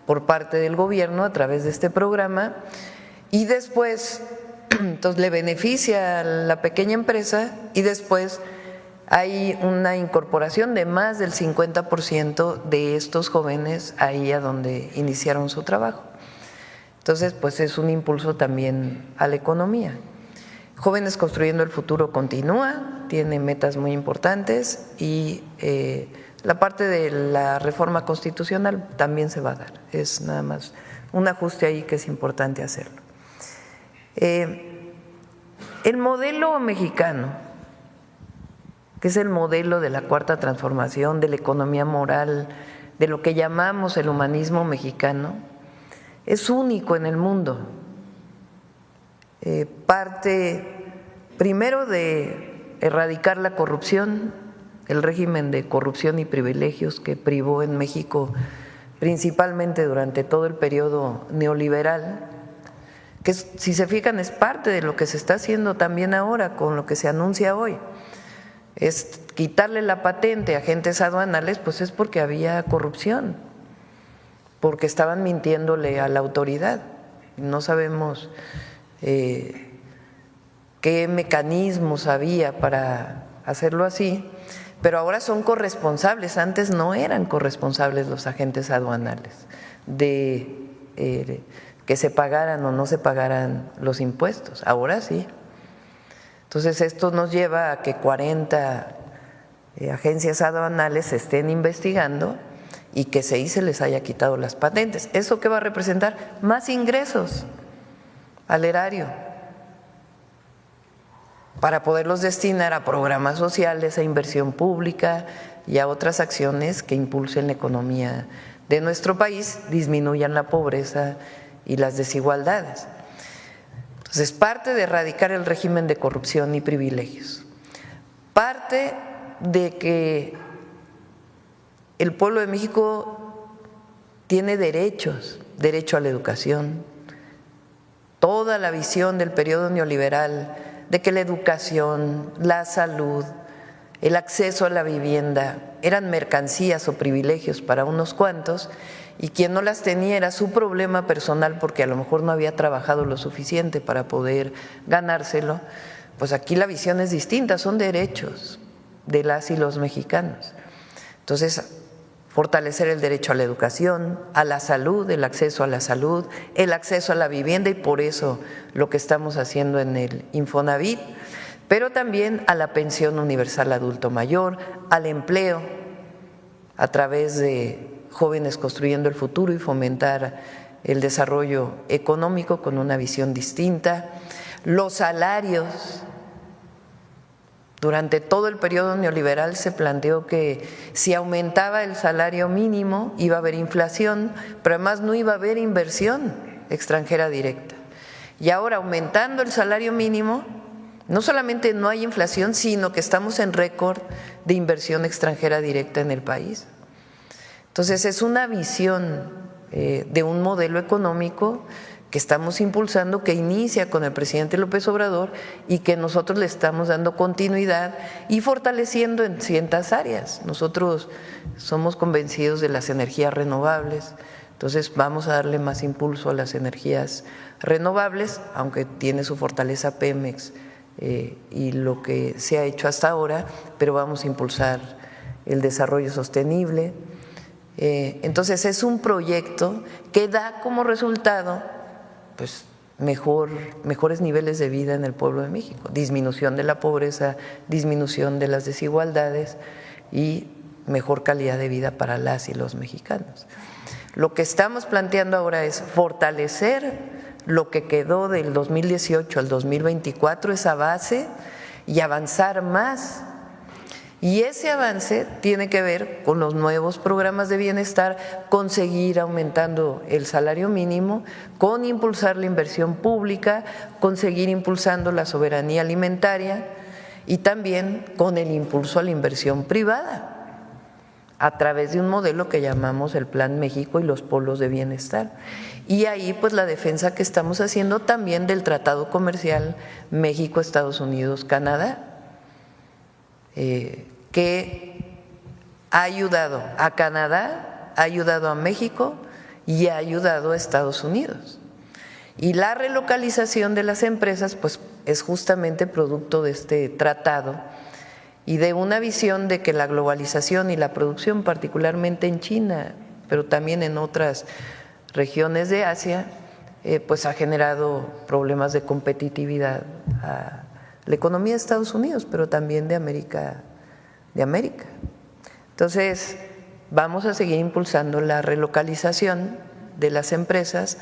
por parte del gobierno a través de este programa y después, entonces le beneficia a la pequeña empresa y después hay una incorporación de más del 50% de estos jóvenes ahí a donde iniciaron su trabajo. Entonces, pues es un impulso también a la economía. Jóvenes Construyendo el Futuro continúa, tiene metas muy importantes y la parte de la reforma constitucional también se va a dar, es nada más un ajuste ahí que es importante hacerlo. El modelo mexicano, que es el modelo de la Cuarta Transformación, de la economía moral, de lo que llamamos el humanismo mexicano, es único en el mundo. Parte primero de erradicar la corrupción, el régimen de corrupción y privilegios que privó en México principalmente durante todo el periodo neoliberal, que si se fijan es parte de lo que se está haciendo también ahora con lo que se anuncia hoy. Es quitarle la patente a agentes aduanales, pues es porque había corrupción, porque estaban mintiéndole a la autoridad. No sabemos qué mecanismos había para hacerlo así, pero ahora son corresponsables, antes no eran corresponsables los agentes aduanales de que se pagaran o no se pagaran los impuestos, ahora sí. Entonces esto nos lleva a que 40 agencias aduanales se estén investigando y que se les haya quitado las patentes. ¿Eso qué va a representar? Más ingresos al erario para poderlos destinar a programas sociales, a inversión pública y a otras acciones que impulsen la economía de nuestro país, disminuyan la pobreza y las desigualdades. Entonces, parte de erradicar el régimen de corrupción y privilegios, parte de que el pueblo de México tiene derechos, derecho a la educación, toda la visión del periodo neoliberal de que la educación, la salud, el acceso a la vivienda eran mercancías o privilegios para unos cuantos y quien no las tenía era su problema personal porque a lo mejor no había trabajado lo suficiente para poder ganárselo, pues aquí la visión es distinta, son derechos de las y los mexicanos. Entonces, fortalecer el derecho a la educación, a la salud, el acceso a la salud, el acceso a la vivienda, y por eso lo que estamos haciendo en el Infonavit, pero también a la pensión universal adulto mayor, al empleo a través de Jóvenes Construyendo el Futuro y fomentar el desarrollo económico con una visión distinta, los salarios. Durante todo el periodo neoliberal se planteó que si aumentaba el salario mínimo iba a haber inflación, pero además no iba a haber inversión extranjera directa. Y ahora, aumentando el salario mínimo, no solamente no hay inflación, sino que estamos en récord de inversión extranjera directa en el país. Entonces, es una visión de un modelo económico que estamos impulsando, que inicia con el presidente López Obrador y que nosotros le estamos dando continuidad y fortaleciendo en ciertas áreas. Nosotros somos convencidos de las energías renovables, entonces vamos a darle más impulso a las energías renovables, aunque tiene su fortaleza Pemex y lo que se ha hecho hasta ahora, pero vamos a impulsar el desarrollo sostenible. Entonces, es un proyecto que da como resultado pues mejores niveles de vida en el pueblo de México, disminución de la pobreza, disminución de las desigualdades y mejor calidad de vida para las y los mexicanos. Lo que estamos planteando ahora es fortalecer lo que quedó del 2018 al 2024, esa base, y avanzar más. Y ese avance tiene que ver con los nuevos programas de bienestar, con seguir aumentando el salario mínimo, con impulsar la inversión pública, con seguir impulsando la soberanía alimentaria y también con el impulso a la inversión privada a través de un modelo que llamamos el Plan México y los polos de bienestar. Y ahí pues la defensa que estamos haciendo también del Tratado Comercial México, Estados Unidos, Canadá, que ha ayudado a Canadá, ha ayudado a México y ha ayudado a Estados Unidos. Y la relocalización de las empresas pues es justamente producto de este tratado y de una visión de que la globalización y la producción, particularmente en China, pero también en otras regiones de Asia, pues ha generado problemas de competitividad a la economía de Estados Unidos, pero también de América. Entonces, vamos a seguir impulsando la relocalización de las empresas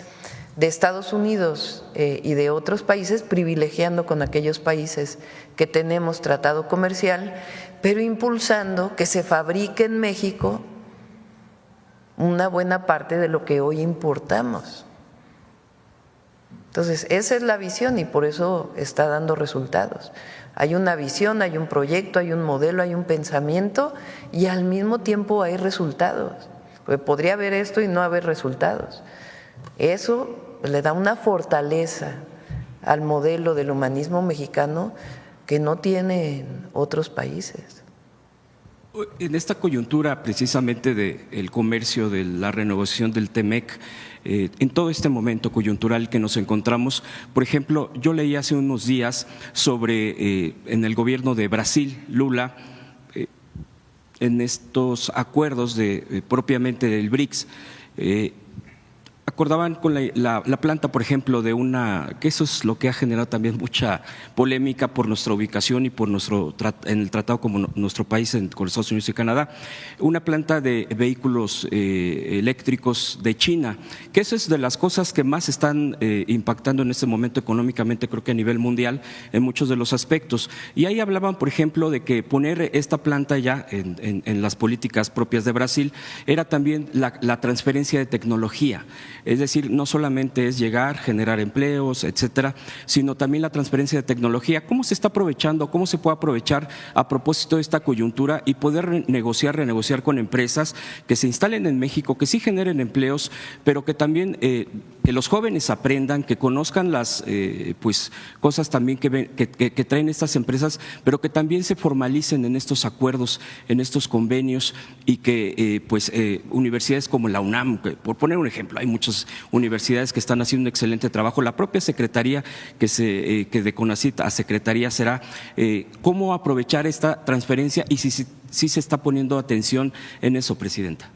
de Estados Unidos y de otros países, privilegiando con aquellos países que tenemos tratado comercial, pero impulsando que se fabrique en México una buena parte de lo que hoy importamos. Entonces, esa es la visión y por eso está dando resultados. Hay una visión, hay un proyecto, hay un modelo, hay un pensamiento y al mismo tiempo hay resultados. Porque podría haber esto y no haber resultados. Eso le da una fortaleza al modelo del humanismo mexicano que no tienen otros países. En esta coyuntura precisamente del comercio, de la renovación del TEMEC, en todo este momento coyuntural que nos encontramos, por ejemplo, yo leí hace unos días sobre en el gobierno de Brasil, Lula, en estos acuerdos propiamente del BRICS, acordaban con la planta, por ejemplo, que eso es lo que ha generado también mucha polémica por nuestra ubicación y por en el tratado como nuestro país con los Estados Unidos y Canadá, una planta de vehículos eléctricos de China, que eso es de las cosas que más están impactando en este momento económicamente, creo que a nivel mundial, en muchos de los aspectos. Y ahí hablaban, por ejemplo, de que poner esta planta ya en las políticas propias de Brasil era también la transferencia de tecnología. Es decir, no solamente es llegar, generar empleos, etcétera, sino también la transferencia de tecnología. ¿Cómo se está aprovechando? ¿Cómo se puede aprovechar a propósito de esta coyuntura y poder renegociar con empresas que se instalen en México, que sí generen empleos, pero que también que los jóvenes aprendan, que conozcan las pues cosas también que traen estas empresas, pero que también se formalicen en estos acuerdos, en estos convenios y que universidades como la UNAM, por poner un ejemplo, hay muchas universidades que están haciendo un excelente trabajo. La propia secretaría que de CONACYT a secretaría será cómo aprovechar esta transferencia y si se está poniendo atención en eso, Presidenta.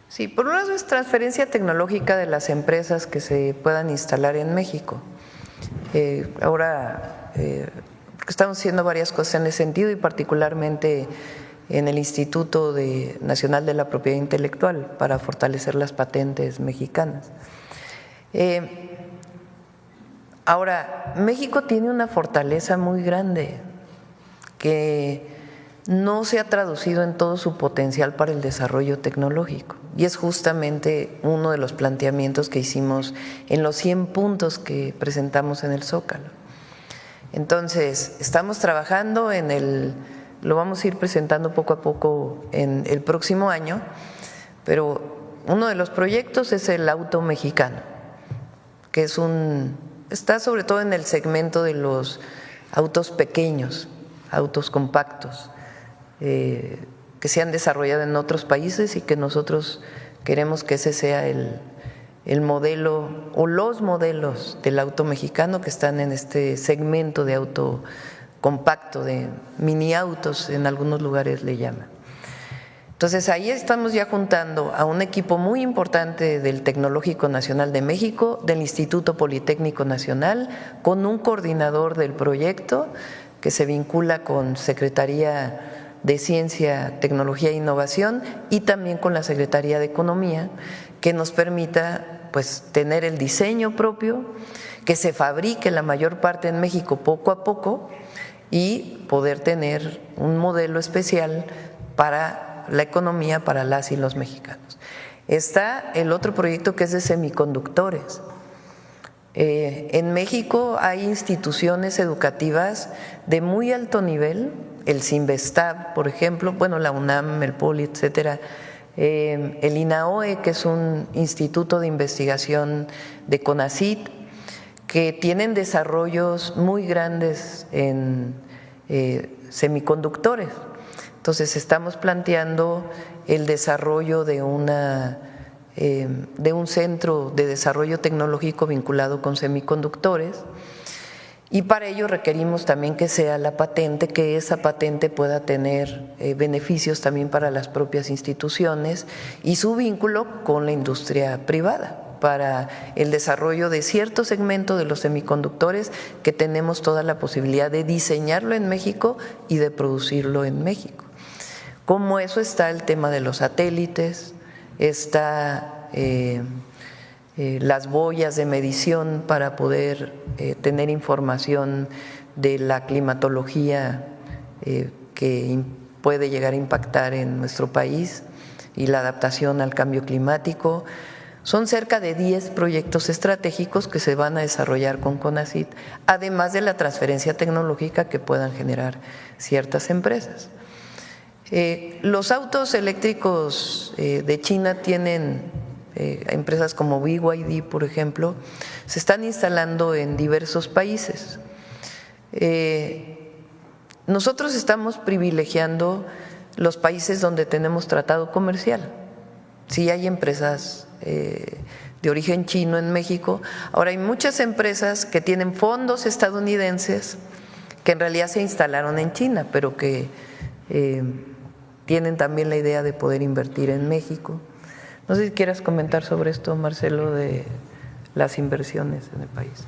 Sí, por un lado es transferencia tecnológica de las empresas que se puedan instalar en México. Ahora estamos haciendo varias cosas en ese sentido y particularmente en el Instituto Nacional de la Propiedad Intelectual para fortalecer las patentes mexicanas. Ahora, México tiene una fortaleza muy grande que no se ha traducido en todo su potencial para el desarrollo tecnológico. Y es justamente uno de los planteamientos que hicimos en los 100 puntos que presentamos en el Zócalo. Entonces, estamos trabajando lo vamos a ir presentando poco a poco en el próximo año, pero uno de los proyectos es el auto mexicano, que está sobre todo en el segmento de los autos pequeños, autos compactos, que se han desarrollado en otros países y que nosotros queremos que ese sea el modelo o los modelos del auto mexicano que están en este segmento de auto compacto, de mini autos, en algunos lugares le llaman. Entonces ahí estamos ya juntando a un equipo muy importante del Tecnológico Nacional de México, del Instituto Politécnico Nacional, con un coordinador del proyecto que se vincula con Secretaría de Ciencia, Tecnología e Innovación y también con la Secretaría de Economía, que nos permita pues tener el diseño propio, que se fabrique la mayor parte en México poco a poco y poder tener un modelo especial para la economía, para las y los mexicanos. Está el otro proyecto que es de semiconductores. En México hay instituciones educativas de muy alto nivel, el CINVESTAB, por ejemplo, bueno, la UNAM, el POLI, etcétera, el INAOE, que es un instituto de investigación de CONACYT, que tienen desarrollos muy grandes en semiconductores. Entonces estamos planteando el desarrollo de un centro de desarrollo tecnológico vinculado con semiconductores y para ello requerimos también que sea la patente, que esa patente pueda tener beneficios también para las propias instituciones y su vínculo con la industria privada para el desarrollo de cierto segmento de los semiconductores que tenemos toda la posibilidad de diseñarlo en México y de producirlo en México. Como eso está el tema de los satélites, está las boyas de medición para poder tener información de la climatología que puede llegar a impactar en nuestro país y la adaptación al cambio climático. Son cerca de 10 proyectos estratégicos que se van a desarrollar con CONACYT, además de la transferencia tecnológica que puedan generar ciertas empresas. Los autos eléctricos de China tienen empresas como BYD, por ejemplo, se están instalando en diversos países. Nosotros estamos privilegiando los países donde tenemos tratado comercial. Sí hay empresas de origen chino en México. Ahora hay muchas empresas que tienen fondos estadounidenses que en realidad se instalaron en China, pero que tienen también la idea de poder invertir en México. No sé si quieras comentar sobre esto, Marcelo, de las inversiones en el país.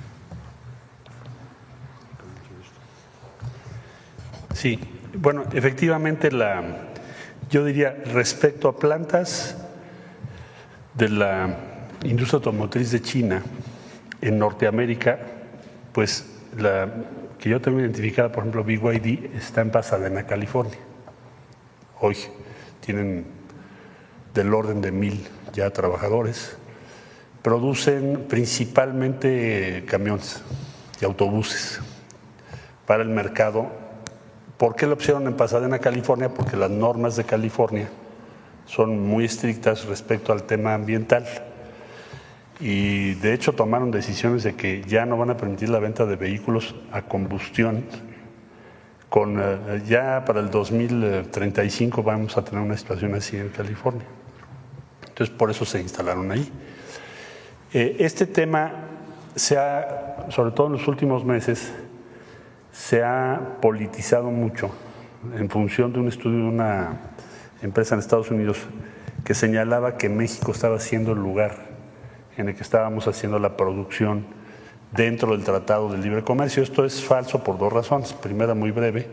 Sí, bueno, efectivamente yo diría respecto a plantas de la industria automotriz de China en Norteamérica, pues la que yo tengo identificada, por ejemplo, BYD está en Pasadena, California. Hoy tienen del orden de 1,000 ya trabajadores. Producen principalmente camiones y autobuses para el mercado. ¿Por qué lo pusieron en Pasadena, California? Porque las normas de California son muy estrictas respecto al tema ambiental y de hecho tomaron decisiones de que ya no van a permitir la venta de vehículos a combustión. Ya para el 2035 vamos a tener una situación así en California. Entonces por eso se instalaron ahí. Este tema sobre todo en los últimos meses, se ha politizado mucho en función de un estudio de una empresa en Estados Unidos que señalaba que México estaba siendo el lugar en el que estábamos haciendo la producción dentro del Tratado de Libre Comercio. Esto es falso por dos razones. Primera, muy breve,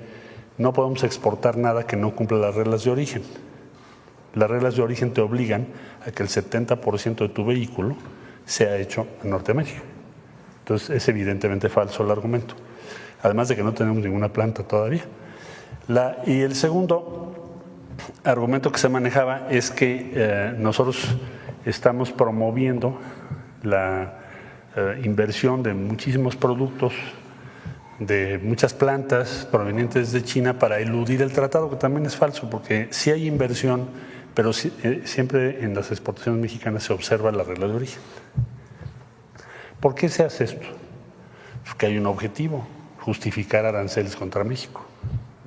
no podemos exportar nada que no cumpla las reglas de origen. Las reglas de origen te obligan a que el 70% de tu vehículo sea hecho en Norteamérica. Entonces es evidentemente falso el argumento. Además de que no tenemos ninguna planta todavía. Y el segundo argumento que se manejaba es que nosotros estamos promoviendo la inversión de muchísimos productos, de muchas plantas provenientes de China para eludir el tratado, que también es falso, porque sí hay inversión, pero siempre en las exportaciones mexicanas se observa la regla de origen. ¿Por qué se hace esto? Porque hay un objetivo, justificar aranceles contra México.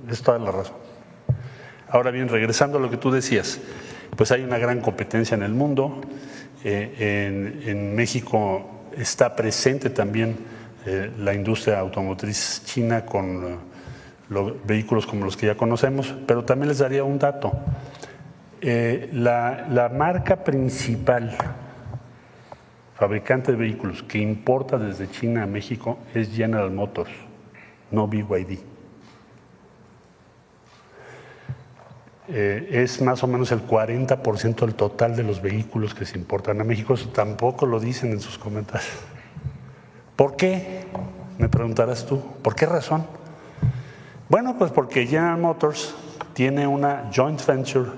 Es toda la razón. Ahora bien, regresando a lo que tú decías, pues hay una gran competencia en el mundo. En México está presente también la industria automotriz china con vehículos como los que ya conocemos, pero también les daría un dato. La marca principal fabricante de vehículos que importa desde China a México es General Motors, no BYD. Es más o menos el 40% del total de los vehículos que se importan a México. Eso tampoco lo dicen en sus comentarios. ¿Por qué? Me preguntarás tú. ¿Por qué razón? Bueno, pues porque General Motors tiene una joint venture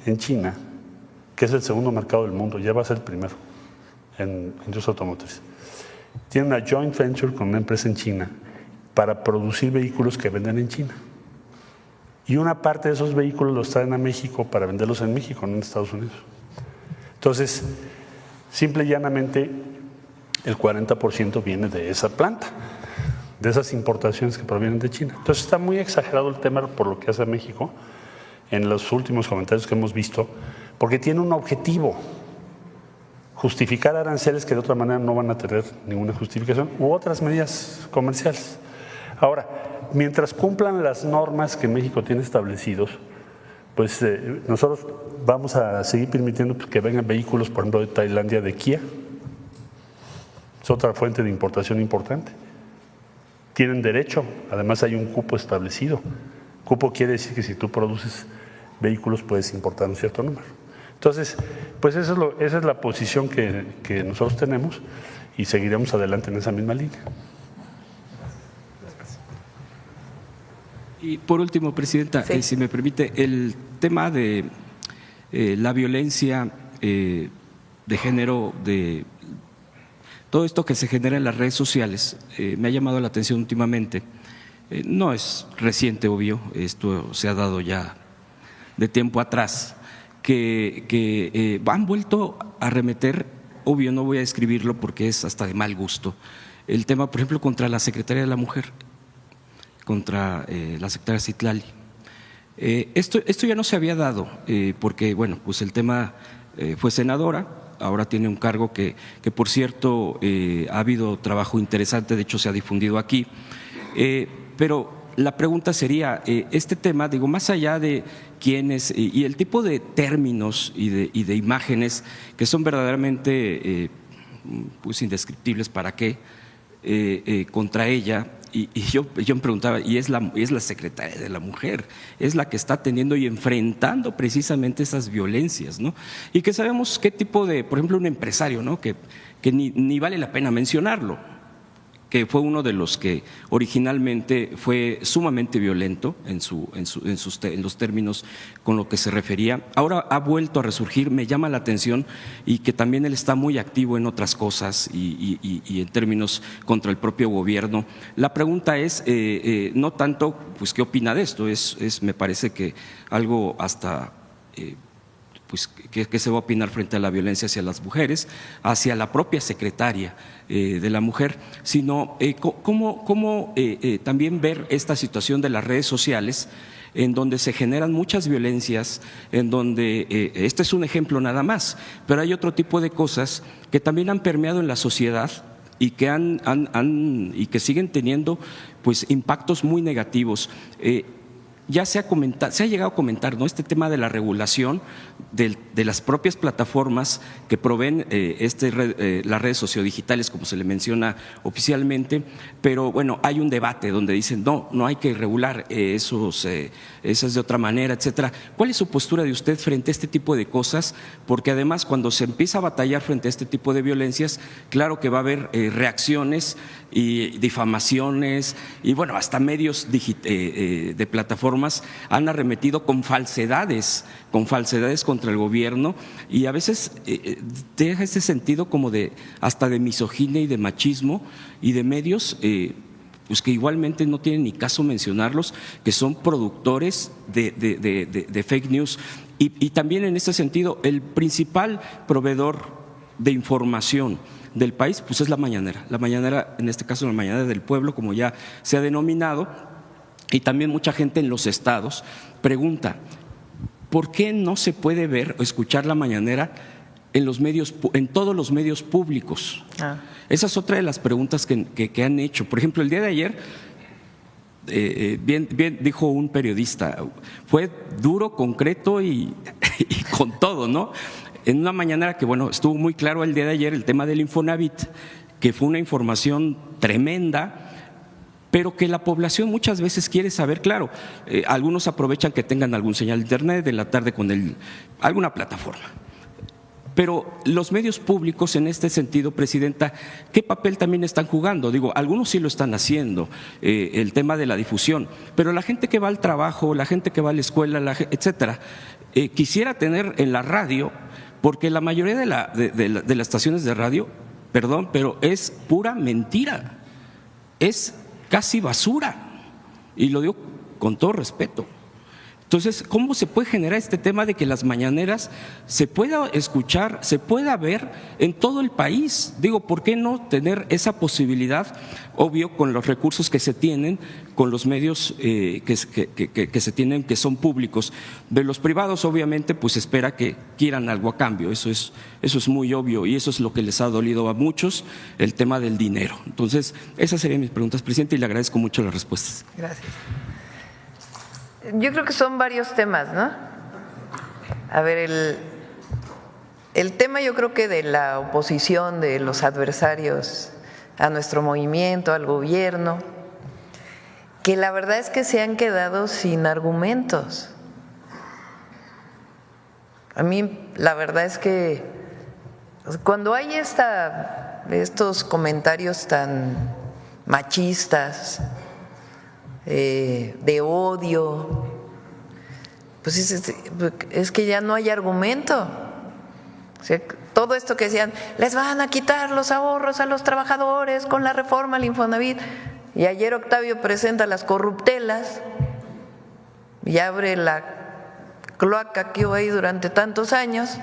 en China, que es el segundo mercado del mundo, ya va a ser el primero en industria automotriz. Tiene una joint venture con una empresa en China para producir vehículos que venden en China. Y una parte de esos vehículos los traen a México para venderlos en México, no en Estados Unidos. Entonces, simple y llanamente, el 40% viene de esa planta, de esas importaciones que provienen de China. Entonces, está muy exagerado el tema por lo que hace México en los últimos comentarios que hemos visto, porque tiene un objetivo: justificar aranceles que de otra manera no van a tener ninguna justificación, u otras medidas comerciales. Ahora, mientras cumplan las normas que México tiene establecidos, pues nosotros vamos a seguir permitiendo que vengan vehículos, por ejemplo, de Tailandia, de Kia. Es otra fuente de importación importante. Tienen derecho, además hay un cupo establecido. Cupo quiere decir que si tú produces vehículos puedes importar un cierto número. Entonces, pues esa es la posición que nosotros tenemos y seguiremos adelante en esa misma línea. Y por último, Presidenta, sí, si me permite, el tema de la violencia de género, de todo esto que se genera en las redes sociales, me ha llamado la atención últimamente. No es reciente, obvio, esto se ha dado ya de tiempo atrás, que han vuelto a remeter, obvio, no voy a describirlo porque es hasta de mal gusto, el tema, por ejemplo, contra la Secretaría de la Mujer, contra la secretaria Citlali. Esto ya no se había dado, porque, bueno, pues el tema fue senadora, ahora tiene un cargo que por cierto, ha habido trabajo interesante, de hecho se ha difundido aquí, pero la pregunta sería, este tema, digo, más allá de quiénes y el tipo de términos y de imágenes que son verdaderamente pues indescriptibles, ¿para qué? Contra ella. Y yo me preguntaba, y es la secretaria de la Mujer, es la que está teniendo y enfrentando precisamente esas violencias, ¿no? Y que sabemos qué tipo de, por ejemplo, un empresario, ¿no? Que ni vale la pena mencionarlo, que fue uno de los que originalmente fue sumamente violento en los términos con lo que se refería. Ahora ha vuelto a resurgir, me llama la atención, y que también él está muy activo en otras cosas y en términos contra el propio gobierno. La pregunta es, no tanto, pues, ¿qué opina de esto? Me parece que algo hasta… pues que se va a opinar frente a la violencia hacia las mujeres, hacia la propia secretaria de la Mujer, sino cómo también ver esta situación de las redes sociales, en donde se generan muchas violencias, en donde este es un ejemplo nada más, pero hay otro tipo de cosas que también han permeado en la sociedad y que y que siguen teniendo pues impactos muy negativos. ya se ha llegado a comentar, ¿no?, este tema de la regulación de las propias plataformas que proveen las redes sociodigitales, como se le menciona oficialmente, pero bueno, hay un debate donde dicen no hay que regular esas de otra manera, etcétera. ¿Cuál es su postura de usted frente a este tipo de cosas? Porque además, cuando se empieza a batallar frente a este tipo de violencias, claro que va a haber reacciones y difamaciones, y bueno, hasta medios de plataformas han arremetido con falsedades contra el gobierno, y a veces deja ese sentido como hasta de misoginia y de machismo, y de medios pues que igualmente no tienen ni caso mencionarlos, que son productores de fake news. Y también en ese sentido, el principal proveedor de información del país pues es la mañanera, en este caso la mañanera del pueblo, como ya se ha denominado. Y también mucha gente en los estados pregunta, ¿por qué no se puede ver o escuchar la mañanera en todos los medios públicos? Esa es otra de las preguntas que han hecho. Por ejemplo, el día de ayer, bien dijo un periodista, fue duro, concreto y con todo, ¿no? En una mañanera que, bueno, estuvo muy claro el día de ayer el tema del Infonavit, que fue una información tremenda, pero que la población muchas veces quiere saber. Claro, algunos aprovechan que tengan algún señal de internet, de la tarde con alguna plataforma. Pero los medios públicos en este sentido, Presidenta, ¿qué papel también están jugando? Digo, algunos sí lo están haciendo, el tema de la difusión, pero la gente que va al trabajo, la gente que va a la escuela, etcétera, quisiera tener en la radio, porque la mayoría de las estaciones de radio, perdón, pero es pura mentira, es casi basura, y lo digo con todo respeto. Entonces, ¿cómo se puede generar este tema de que las mañaneras se pueda escuchar, se pueda ver en todo el país? Digo, ¿por qué no tener esa posibilidad? Obvio, con los recursos que se tienen, con los medios que se tienen, que son públicos. De los privados, obviamente, pues espera que quieran algo a cambio. Eso es muy obvio, y eso es lo que les ha dolido a muchos, el tema del dinero. Entonces, esas serían mis preguntas, Presidente, y le agradezco mucho las respuestas. Gracias. Yo creo que son varios temas, ¿no? A ver, el tema, yo creo que de la oposición, de los adversarios a nuestro movimiento, al gobierno, que la verdad es que se han quedado sin argumentos. A mí la verdad es que cuando hay estos comentarios tan machistas, de odio, pues es que ya no hay argumento. O sea, todo esto que decían, les van a quitar los ahorros a los trabajadores con la reforma al Infonavit, y ayer Octavio presenta las corruptelas y abre la cloaca que hubo ahí durante tantos años,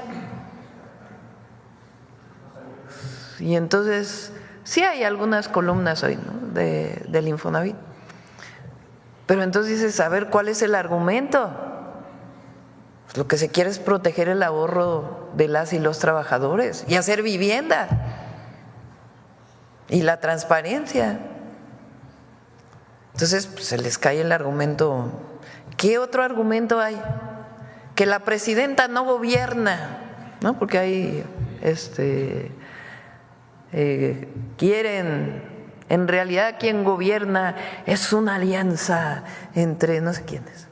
y entonces sí hay algunas columnas hoy, ¿no?, del Infonavit. Pero entonces dices, a ver, ¿cuál es el argumento? Pues lo que se quiere es proteger el ahorro de las y los trabajadores y hacer vivienda y la transparencia. Entonces pues, se les cae el argumento. ¿Qué otro argumento hay? Que la presidenta no gobierna, ¿no? Porque hay quieren. En realidad quien gobierna es una alianza entre no sé quiénes.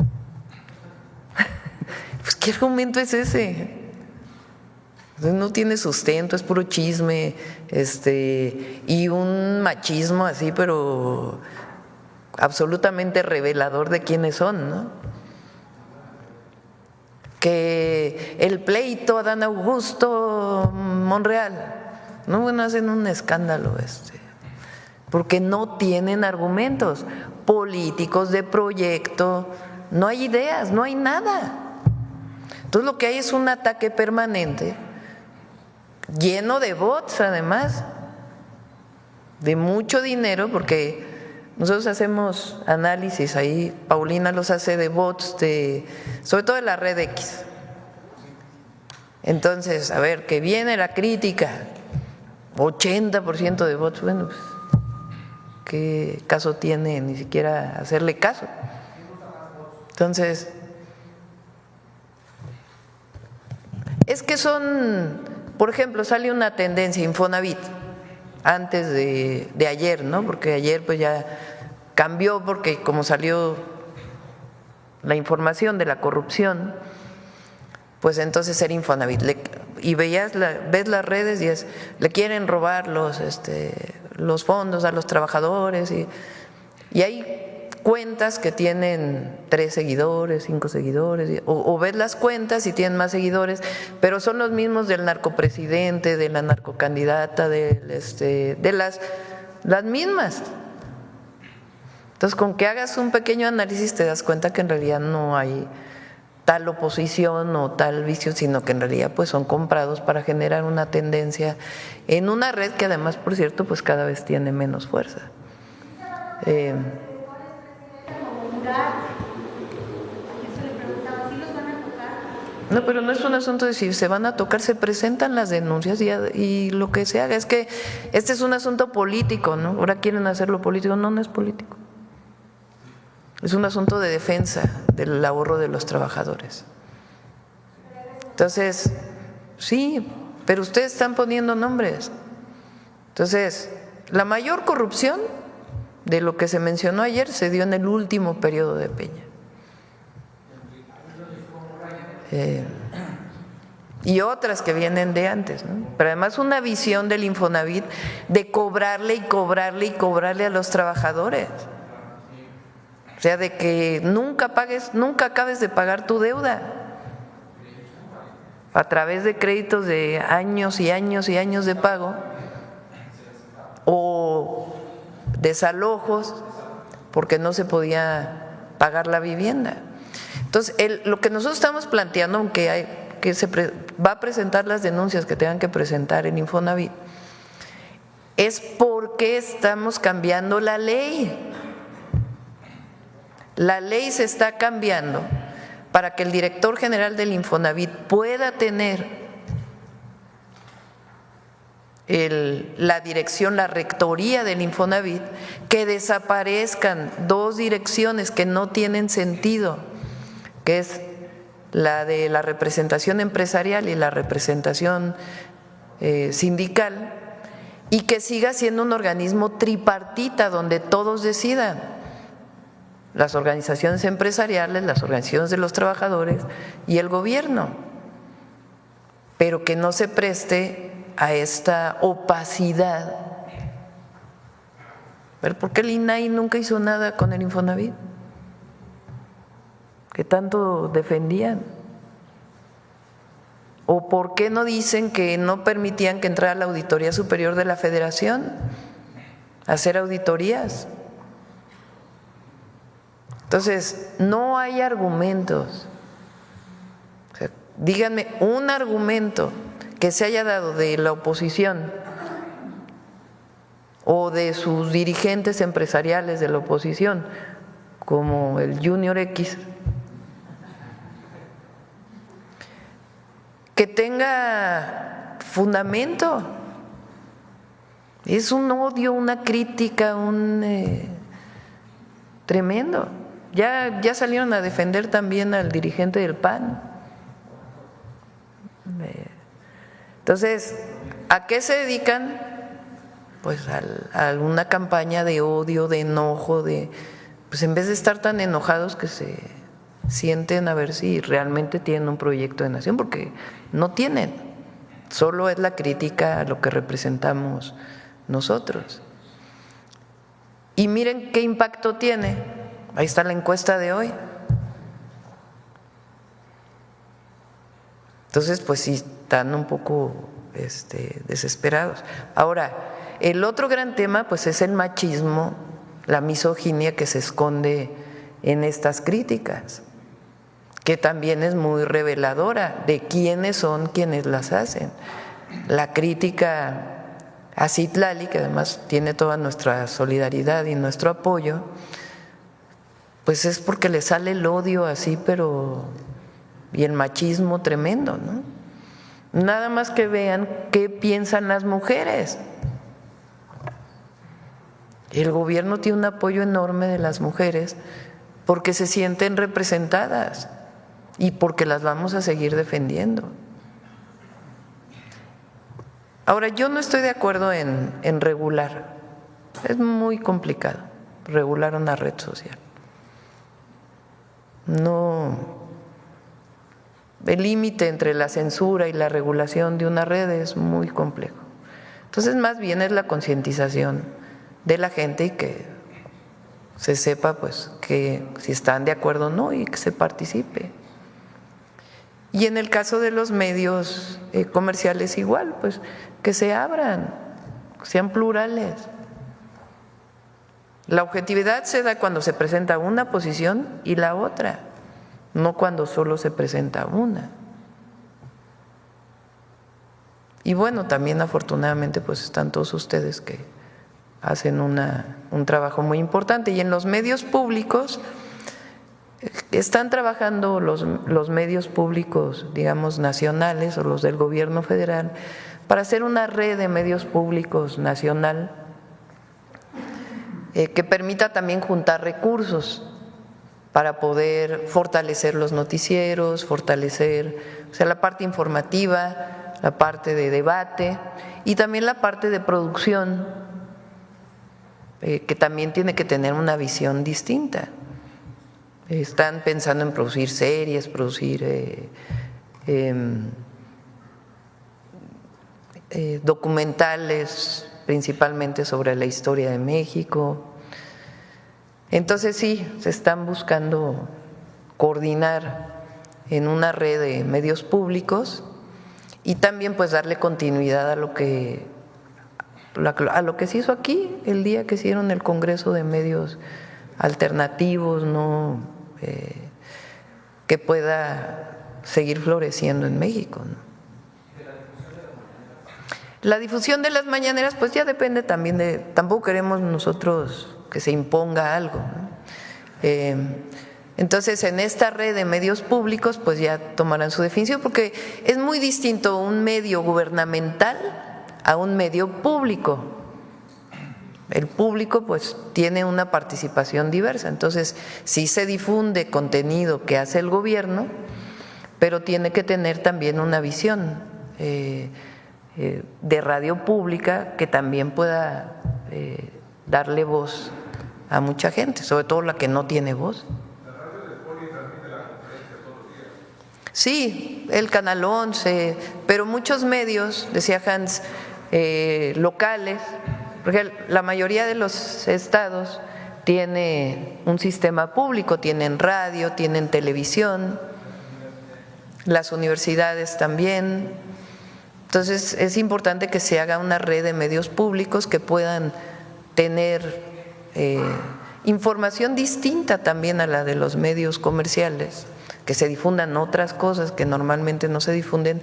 Pues ¿qué argumento es ese? No tiene sustento, es puro chisme, y un machismo así, pero absolutamente revelador de quiénes son, ¿no? Que el pleito a Dan Augusto Monreal, no, bueno, hacen un escándalo porque no tienen argumentos políticos de proyecto, no hay ideas, no hay nada. Entonces lo que hay es un ataque permanente, lleno de bots además, de mucho dinero, porque nosotros hacemos análisis ahí, Paulina los hace de bots, sobre todo de la red X. Entonces, a ver, que viene la crítica, 80% de bots, bueno, pues ¿qué caso tiene ni siquiera hacerle caso? Entonces, es que son, por ejemplo, sale una tendencia Infonavit antes de ayer, ¿no? Porque ayer pues ya cambió porque como salió la información de la corrupción, pues entonces era Infonavit. Y ves las redes y le quieren robar los fondos a los trabajadores y hay cuentas que tienen 3 seguidores, 5 seguidores, o ves las cuentas y tienen más seguidores, pero son los mismos del narcopresidente, de la narcocandidata, de las mismas. Entonces, con que hagas un pequeño análisis te das cuenta que en realidad no hay tal oposición o tal vicio, sino que en realidad pues son comprados para generar una tendencia en una red que además, por cierto, pues cada vez tiene menos fuerza. No, pero no es un asunto de si se van a tocar, se presentan las denuncias y lo que se haga. Es que este es un asunto político, ¿no? Ahora quieren hacerlo político. No, no es político. Es un asunto de defensa del ahorro de los trabajadores. Entonces, sí, pero ustedes están poniendo nombres. Entonces, la mayor corrupción de lo que se mencionó ayer se dio en el último periodo de Peña. Y otras que vienen de antes, ¿no? Pero además una visión del Infonavit de cobrarle y cobrarle y cobrarle a los trabajadores. O sea, de que nunca acabes de pagar tu deuda a través de créditos de años y años y años de pago o desalojos porque no se podía pagar la vivienda. Entonces, lo que nosotros estamos planteando, aunque va a presentar las denuncias que tengan que presentar en Infonavit, es porque estamos cambiando la ley. La ley se está cambiando para que el director general del Infonavit pueda tener la dirección, la rectoría del Infonavit, que desaparezcan 2 direcciones que no tienen sentido, que es la de la representación empresarial y la representación sindical, y que siga siendo un organismo tripartita donde todos decidan, las organizaciones empresariales, las organizaciones de los trabajadores y el gobierno, pero que no se preste a esta opacidad. ¿Por qué el INAI nunca hizo nada con el Infonavit? Que tanto defendían. ¿O por qué no dicen que no permitían que entrara la Auditoría Superior de la Federación a hacer auditorías? Entonces, no hay argumentos. O sea, díganme un argumento que se haya dado de la oposición o de sus dirigentes empresariales de la oposición, como el Junior X, que tenga fundamento. Es un odio, una crítica, tremendo. Ya salieron a defender también al dirigente del PAN. Entonces, ¿a qué se dedican? Pues a una campaña de odio, de enojo, pues en vez de estar tan enojados, que se sienten a ver si realmente tienen un proyecto de nación, porque no tienen, solo es la crítica a lo que representamos nosotros. Y miren qué impacto tiene, ahí está la encuesta de hoy. Entonces, pues sí, están un poco desesperados. Ahora, el otro gran tema pues es el machismo, la misoginia que se esconde en estas críticas, que también es muy reveladora de quiénes son quienes las hacen. La crítica a Citlali, que además tiene toda nuestra solidaridad y nuestro apoyo, pues es porque le sale el odio así, pero y el machismo tremendo, ¿no? Nada más que vean qué piensan las mujeres. El gobierno tiene un apoyo enorme de las mujeres porque se sienten representadas y porque las vamos a seguir defendiendo. Ahora, yo no estoy de acuerdo en regular. Es muy complicado regular una red social. No, el límite entre la censura y la regulación de una red es muy complejo. Entonces, más bien es la concientización de la gente y que se sepa pues que si están de acuerdo o no y que se participe. Y en el caso de los medios comerciales igual, pues que se abran, sean plurales. La objetividad se da cuando se presenta una posición y la otra, no cuando solo se presenta una. Y bueno, también afortunadamente pues están todos ustedes que hacen un trabajo muy importante. Y en los medios públicos están trabajando los medios públicos, digamos, nacionales o los del gobierno federal, para hacer una red de medios públicos nacional que permita también juntar recursos para poder fortalecer los noticieros, fortalecer, o sea, la parte informativa, la parte de debate y también la parte de producción, que también tiene que tener una visión distinta. Están pensando en producir series, producir documentales, principalmente sobre la historia de México. Entonces sí, se están buscando coordinar en una red de medios públicos y también pues darle continuidad a lo que se hizo aquí el día que hicieron el Congreso de Medios Alternativos, ¿no? Que pueda seguir floreciendo en México, ¿no? La difusión de las mañaneras pues ya depende también de, tampoco queremos nosotros que se imponga algo, ¿no? Entonces en esta red de medios públicos pues ya tomarán su definición, porque es muy distinto un medio gubernamental a un medio público. El público pues tiene una participación diversa, entonces sí se difunde contenido que hace el gobierno, pero tiene que tener también una visión de radio pública que también pueda darle voz a mucha gente, sobre todo la que no tiene voz. Sí, el Canal 11, pero muchos medios, decía Hans, locales, porque la mayoría de los estados tiene un sistema público, tienen radio, tienen televisión, las universidades también. Entonces es importante que se haga una red de medios públicos que puedan tener información distinta también a la de los medios comerciales, que se difundan otras cosas que normalmente no se difunden,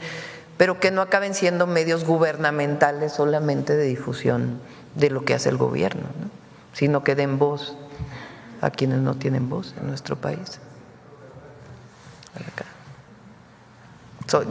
pero que no acaben siendo medios gubernamentales solamente de difusión de lo que hace el gobierno, ¿no? Sino que den voz a quienes no tienen voz en nuestro país.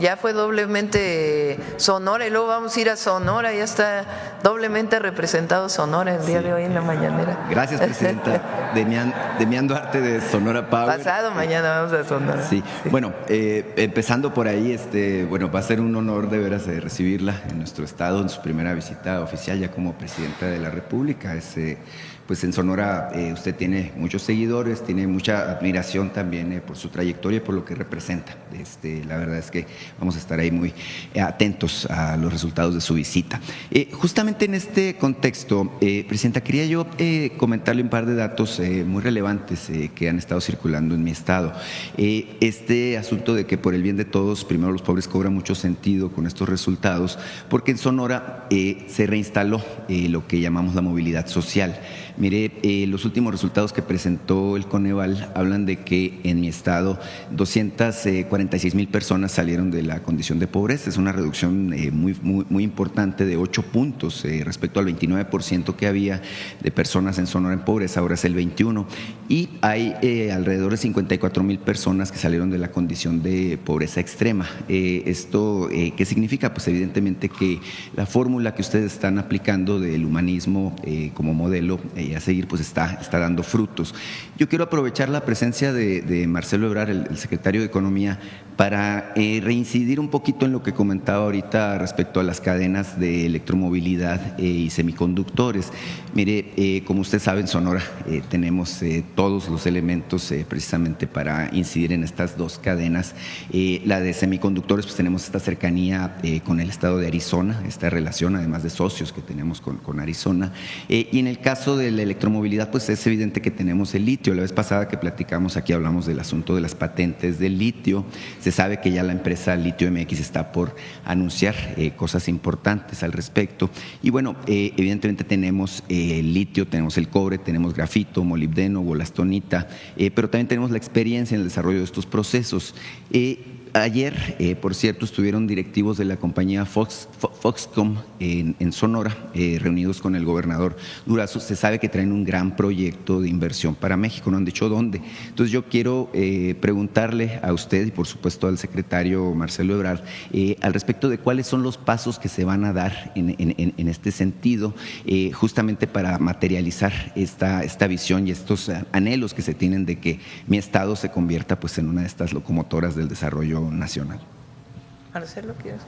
Ya fue doblemente Sonora y luego vamos a ir a Sonora, ya está doblemente representado Sonora el día de hoy en la mañanera. Gracias, presidenta. Demián Duarte de Sonora Power. Pasado mañana vamos a Sonora. Sí, bueno, empezando por ahí, bueno, va a ser un honor de veras recibirla en nuestro estado en su primera visita oficial ya como presidenta de la República. Pues en Sonora usted tiene muchos seguidores, tiene mucha admiración también por su trayectoria y por lo que representa. La verdad es que vamos a estar ahí muy atentos a los resultados de su visita. Justamente en este contexto, presidenta, quería yo comentarle un par de datos muy relevantes que han estado circulando en mi estado. Este asunto de que por el bien de todos, primero los pobres, cobra mucho sentido con estos resultados, porque en Sonora se reinstaló lo que llamamos la movilidad social. Mire, los últimos resultados que presentó el Coneval hablan de que en mi estado 246,000 personas salieron salieron de la condición de pobreza. Es una reducción muy importante de 8 puntos respecto al 29% que había de personas en Sonora en pobreza, ahora es el 21%. Y hay alrededor de 54,000 personas que salieron de la condición de pobreza extrema. ¿Esto qué significa? Pues evidentemente que la fórmula que ustedes están aplicando del humanismo como modelo a seguir pues está dando frutos. Yo quiero aprovechar la presencia de Marcelo Ebrard, el secretario de Economía, para reincidir un poquito en lo que comentaba ahorita respecto a las cadenas de electromovilidad y semiconductores. Mire, como usted sabe, en Sonora tenemos todos los elementos precisamente para incidir en estas dos cadenas. La de semiconductores, pues tenemos esta cercanía con el estado de Arizona, esta relación además de socios que tenemos con Arizona. Y en el caso de la electromovilidad, pues es evidente que tenemos el litio. La vez pasada que platicamos aquí hablamos del asunto de las patentes del litio. Se sabe que ya la empresa Litio MX está por anunciar cosas importantes al respecto. Y bueno, evidentemente tenemos el litio, tenemos el cobre, tenemos grafito, molibdeno, bolastonita, pero también tenemos la experiencia en el desarrollo de estos procesos. Ayer, por cierto, estuvieron directivos de la compañía Foxconn en Sonora, reunidos con el gobernador Durazo. Se sabe que traen un gran proyecto de inversión para México, no han dicho dónde. Entonces yo quiero preguntarle a usted y por supuesto al secretario Marcelo Ebrard al respecto de cuáles son los pasos que se van a dar en este sentido, justamente para materializar esta visión y estos anhelos que se tienen de que mi estado se convierta pues en una de estas locomotoras del desarrollo nacional. Marcelo, ¿quieres?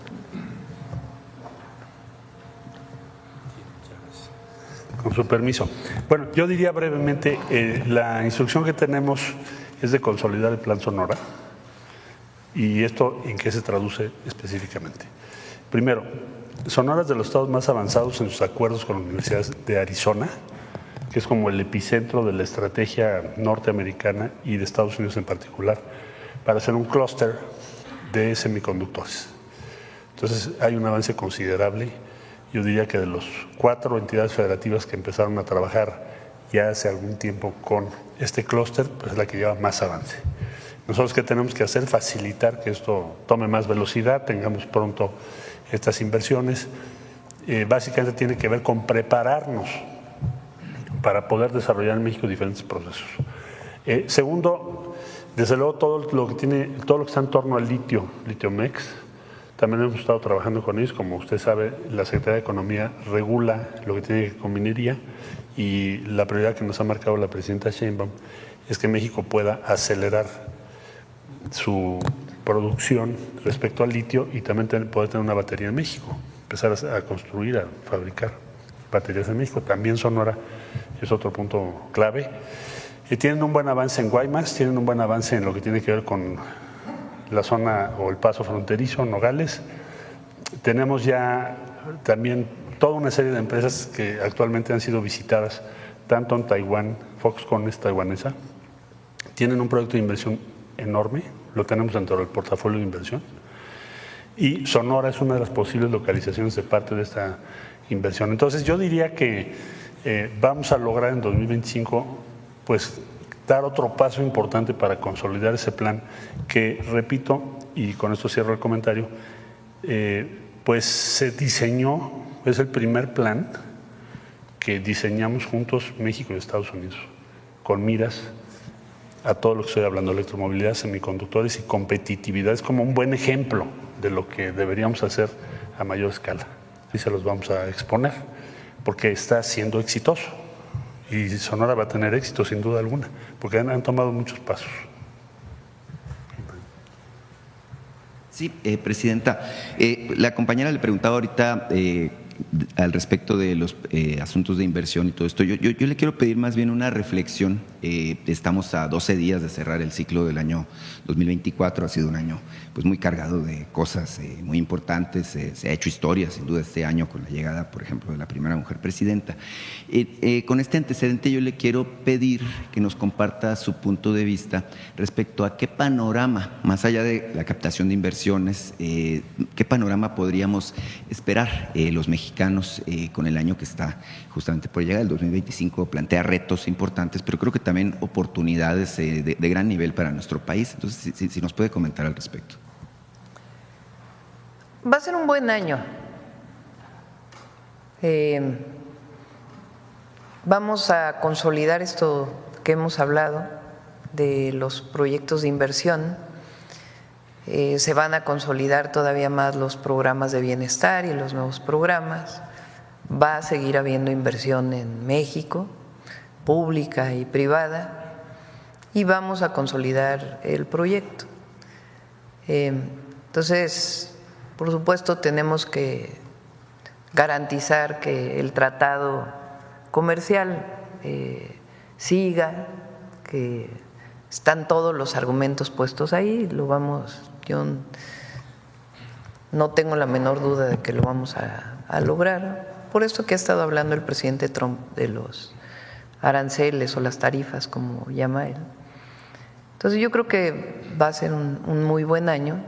Con su permiso. Bueno, yo diría brevemente, la instrucción que tenemos es de consolidar el Plan Sonora. ¿Y esto en qué se traduce específicamente? Primero, Sonora es de los estados más avanzados en sus acuerdos con la Universidad de Arizona, que es como el epicentro de la estrategia norteamericana y de Estados Unidos en particular, para hacer un clúster de semiconductores. Entonces hay un avance considerable. Yo diría que de los 4 entidades federativas que empezaron a trabajar ya hace algún tiempo con este clúster, pues es la que lleva más avance. Nosotros, ¿qué tenemos que hacer? Facilitar que esto tome más velocidad, tengamos pronto estas inversiones. Básicamente tiene que ver con prepararnos para poder desarrollar en México diferentes procesos. Segundo, desde luego todo lo que está en torno al litio-mex, también hemos estado trabajando con ellos. Como usted sabe, la Secretaría de Economía regula lo que tiene que ver con minería y la prioridad que nos ha marcado la presidenta Sheinbaum es que México pueda acelerar su producción respecto al litio y también poder tener una batería en México, empezar a construir, a fabricar baterías en México. También Sonora es otro punto clave. Tienen un buen avance en Guaymas, tienen un buen avance en lo que tiene que ver con la zona o el paso fronterizo, Nogales. Tenemos ya también toda una serie de empresas que actualmente han sido visitadas, tanto en Taiwán, Foxconn es taiwanesa, tienen un proyecto de inversión enorme, lo tenemos dentro del portafolio de inversión, y Sonora es una de las posibles localizaciones de parte de esta inversión. Entonces yo diría que vamos a lograr en 2025 pues dar otro paso importante para consolidar ese plan que, repito, y con esto cierro el comentario, pues se diseñó, es el primer plan que diseñamos juntos México y Estados Unidos, con miras a todo lo que estoy hablando, electromovilidad, semiconductores y competitividad. Es como un buen ejemplo de lo que deberíamos hacer a mayor escala. Y se los vamos a exponer, porque está siendo exitoso. Y Sonora va a tener éxito sin duda alguna, porque han tomado muchos pasos. Sí, presidenta, la compañera le preguntaba ahorita al respecto de los asuntos de inversión y todo esto. Yo le quiero pedir más bien una reflexión. Estamos a 12 días de cerrar el ciclo del año 2024. Ha sido un año pues muy cargado de cosas muy importantes. Se ha hecho historia sin duda este año con la llegada, por ejemplo, de la primera mujer presidenta. Con este antecedente yo le quiero pedir que nos comparta su punto de vista respecto a qué panorama, más allá de la captación de inversiones, qué panorama podríamos esperar los mexicanos con el año que está justamente por llegar. El 2025 plantea retos importantes, pero creo que también oportunidades de gran nivel para nuestro país. Entonces, si nos puede comentar al respecto. Va a ser un buen año. Vamos a consolidar esto que hemos hablado de los proyectos de inversión. Se van a consolidar todavía más los programas de bienestar y los nuevos programas. Va a seguir habiendo inversión en México, pública y privada, y vamos a consolidar el proyecto. Entonces, por supuesto, tenemos que garantizar que el tratado comercial siga, que están todos los argumentos puestos ahí, yo no tengo la menor duda de que lo vamos a lograr. Por esto que ha estado hablando el presidente Trump de los aranceles o las tarifas, como llama él. Entonces yo creo que va a ser un muy buen año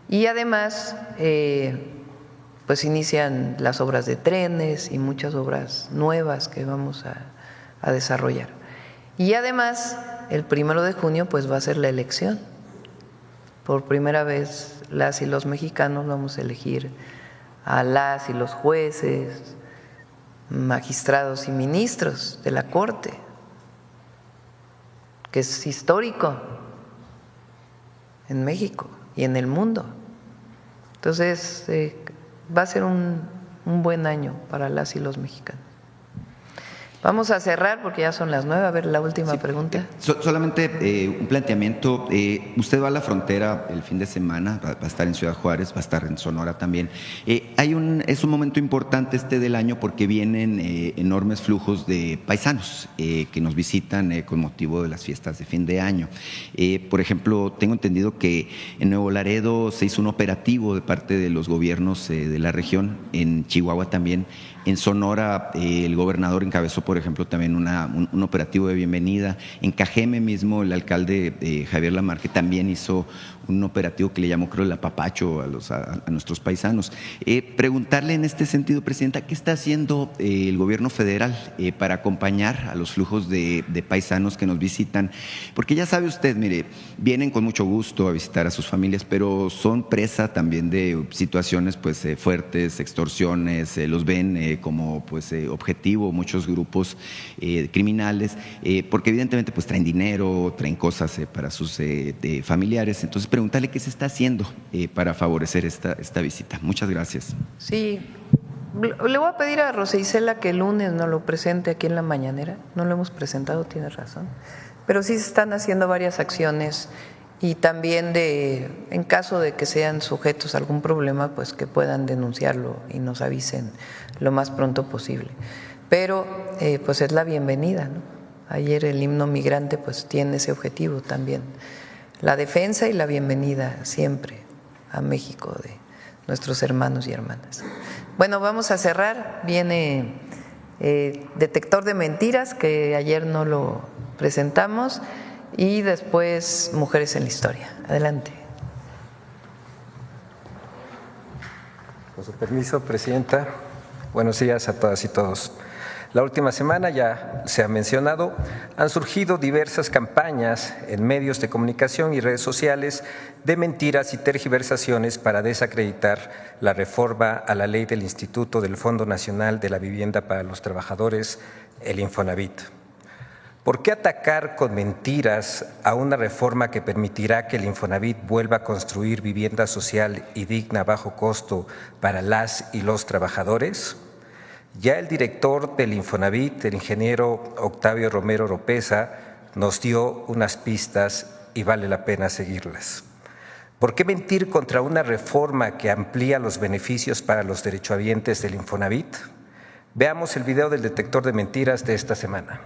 y además pues inician las obras de trenes y muchas obras nuevas que vamos a desarrollar. Y además el 1 de junio pues va a ser la elección. Por primera vez las y los mexicanos vamos a elegir a las y los jueces, magistrados y ministros de la Corte, que es histórico en México y en el mundo. Entonces, va a ser un buen año para las y los mexicanos. Vamos a cerrar porque ya son las 9. A ver, la última pregunta. Solamente un planteamiento. Usted va a la frontera el fin de semana, va a estar en Ciudad Juárez, va a estar en Sonora también. Es un momento importante del año porque vienen enormes flujos de paisanos que nos visitan con motivo de las fiestas de fin de año. Por ejemplo, tengo entendido que en Nuevo Laredo se hizo un operativo de parte de los gobiernos de la región, en Chihuahua también. En Sonora, el gobernador encabezó, por ejemplo, también un operativo de bienvenida. En Cajeme mismo, el alcalde Javier Lamarque también hizo un operativo que le llamó, creo, el apapacho a nuestros paisanos. Preguntarle en este sentido, Presidenta, ¿qué está haciendo el gobierno federal para acompañar a los flujos de paisanos que nos visitan? Porque ya sabe usted, mire, vienen con mucho gusto a visitar a sus familias, pero son presa también de situaciones pues fuertes, extorsiones, los ven como pues objetivo muchos grupos criminales, porque evidentemente pues traen dinero, traen cosas para sus familiares. Entonces, preguntarle qué se está haciendo para favorecer esta visita. Muchas gracias. Sí, le voy a pedir a Rosa Isela que el lunes nos lo presente aquí en la mañanera. No lo hemos presentado, tiene razón. Pero sí se están haciendo varias acciones y también en caso de que sean sujetos a algún problema, pues que puedan denunciarlo y nos avisen lo más pronto posible. Pero pues es la bienvenida, ¿no? Ayer el himno migrante pues tiene ese objetivo también. La defensa y la bienvenida siempre a México de nuestros hermanos y hermanas. Bueno, vamos a cerrar. Viene detector de mentiras, que ayer no lo presentamos, y después mujeres en la historia. Adelante. Con su permiso, Presidenta. Buenos días a todas y todos. La última semana, ya se ha mencionado, han surgido diversas campañas en medios de comunicación y redes sociales de mentiras y tergiversaciones para desacreditar la reforma a la ley del Instituto del Fondo Nacional de la Vivienda para los Trabajadores, el Infonavit. ¿Por qué atacar con mentiras a una reforma que permitirá que el Infonavit vuelva a construir vivienda social y digna a bajo costo para las y los trabajadores? Ya el director del Infonavit, el ingeniero Octavio Romero Oropeza, nos dio unas pistas y vale la pena seguirlas. ¿Por qué mentir contra una reforma que amplía los beneficios para los derechohabientes del Infonavit? Veamos el video del detector de mentiras de esta semana.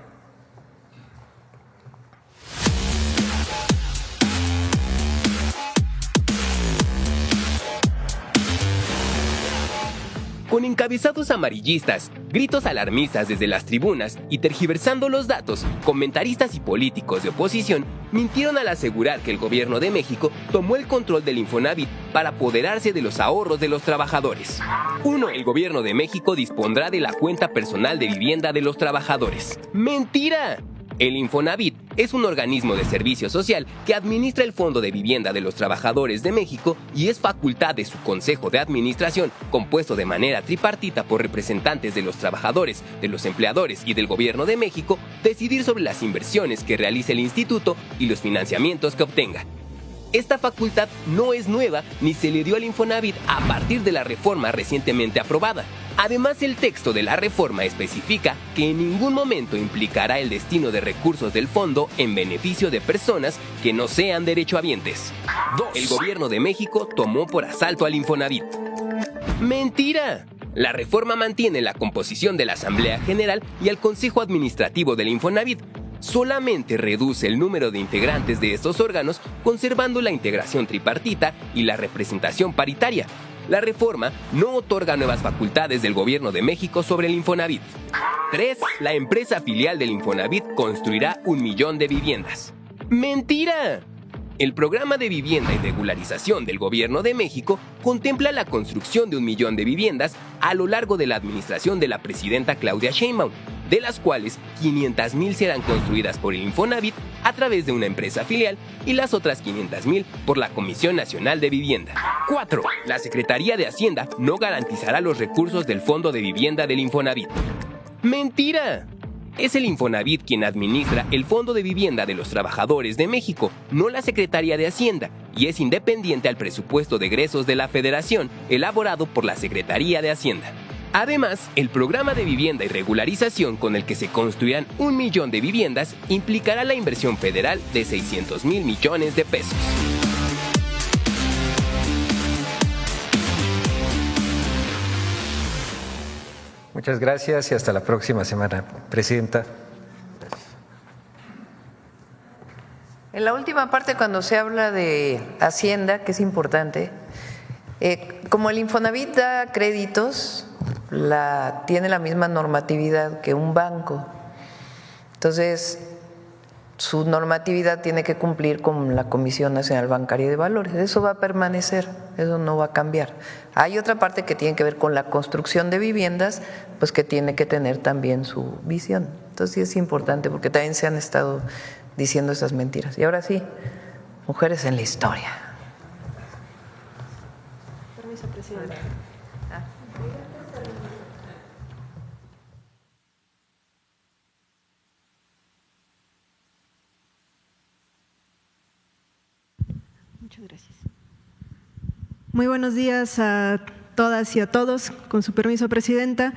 Con encabezados amarillistas, gritos alarmistas desde las tribunas y tergiversando los datos, comentaristas y políticos de oposición mintieron al asegurar que el gobierno de México tomó el control del Infonavit para apoderarse de los ahorros de los trabajadores. 1. El gobierno de México dispondrá de la cuenta personal de vivienda de los trabajadores. ¡Mentira! El Infonavit es un organismo de servicio social que administra el Fondo de Vivienda de los Trabajadores de México y es facultad de su Consejo de Administración, compuesto de manera tripartita por representantes de los trabajadores, de los empleadores y del Gobierno de México, decidir sobre las inversiones que realice el instituto y los financiamientos que obtenga. Esta facultad no es nueva ni se le dio al Infonavit a partir de la reforma recientemente aprobada. Además, el texto de la reforma especifica que en ningún momento implicará el destino de recursos del fondo en beneficio de personas que no sean derechohabientes. 2. El Gobierno de México tomó por asalto al Infonavit. ¡Mentira! La reforma mantiene la composición de la Asamblea General y el Consejo Administrativo del Infonavit. Solamente reduce el número de integrantes de estos órganos, conservando la integración tripartita y la representación paritaria. La reforma no otorga nuevas facultades del Gobierno de México sobre el Infonavit. 3. La empresa filial del Infonavit construirá 1 millón de viviendas. ¡Mentira! El programa de vivienda y regularización del Gobierno de México contempla la construcción de 1 millón de viviendas a lo largo de la administración de la presidenta Claudia Sheinbaum, de las cuales 500,000 serán construidas por el Infonavit a través de una empresa filial y las otras 500,000 por la Comisión Nacional de Vivienda. 4. La Secretaría de Hacienda no garantizará los recursos del Fondo de Vivienda del Infonavit. ¡Mentira! Es el Infonavit quien administra el Fondo de Vivienda de los Trabajadores de México, no la Secretaría de Hacienda, y es independiente al presupuesto de egresos de la Federación, elaborado por la Secretaría de Hacienda. Además, el programa de vivienda y regularización con el que se construirán 1 millón de viviendas implicará la inversión federal de 600,000 millones de pesos. Muchas gracias y hasta la próxima semana, Presidenta. En la última parte, cuando se habla de Hacienda, que es importante, como el Infonavit da créditos, tiene la misma normatividad que un banco. Entonces, su normatividad tiene que cumplir con la Comisión Nacional Bancaria de Valores. Eso va a permanecer, eso no va a cambiar. Hay otra parte que tiene que ver con la construcción de viviendas, pues que tiene que tener también su visión. Entonces sí es importante porque también se han estado diciendo esas mentiras. Y ahora sí, mujeres en la historia. Permiso, presidente. Muchas gracias. Muy buenos días a todas y a todos. Con su permiso, Presidenta.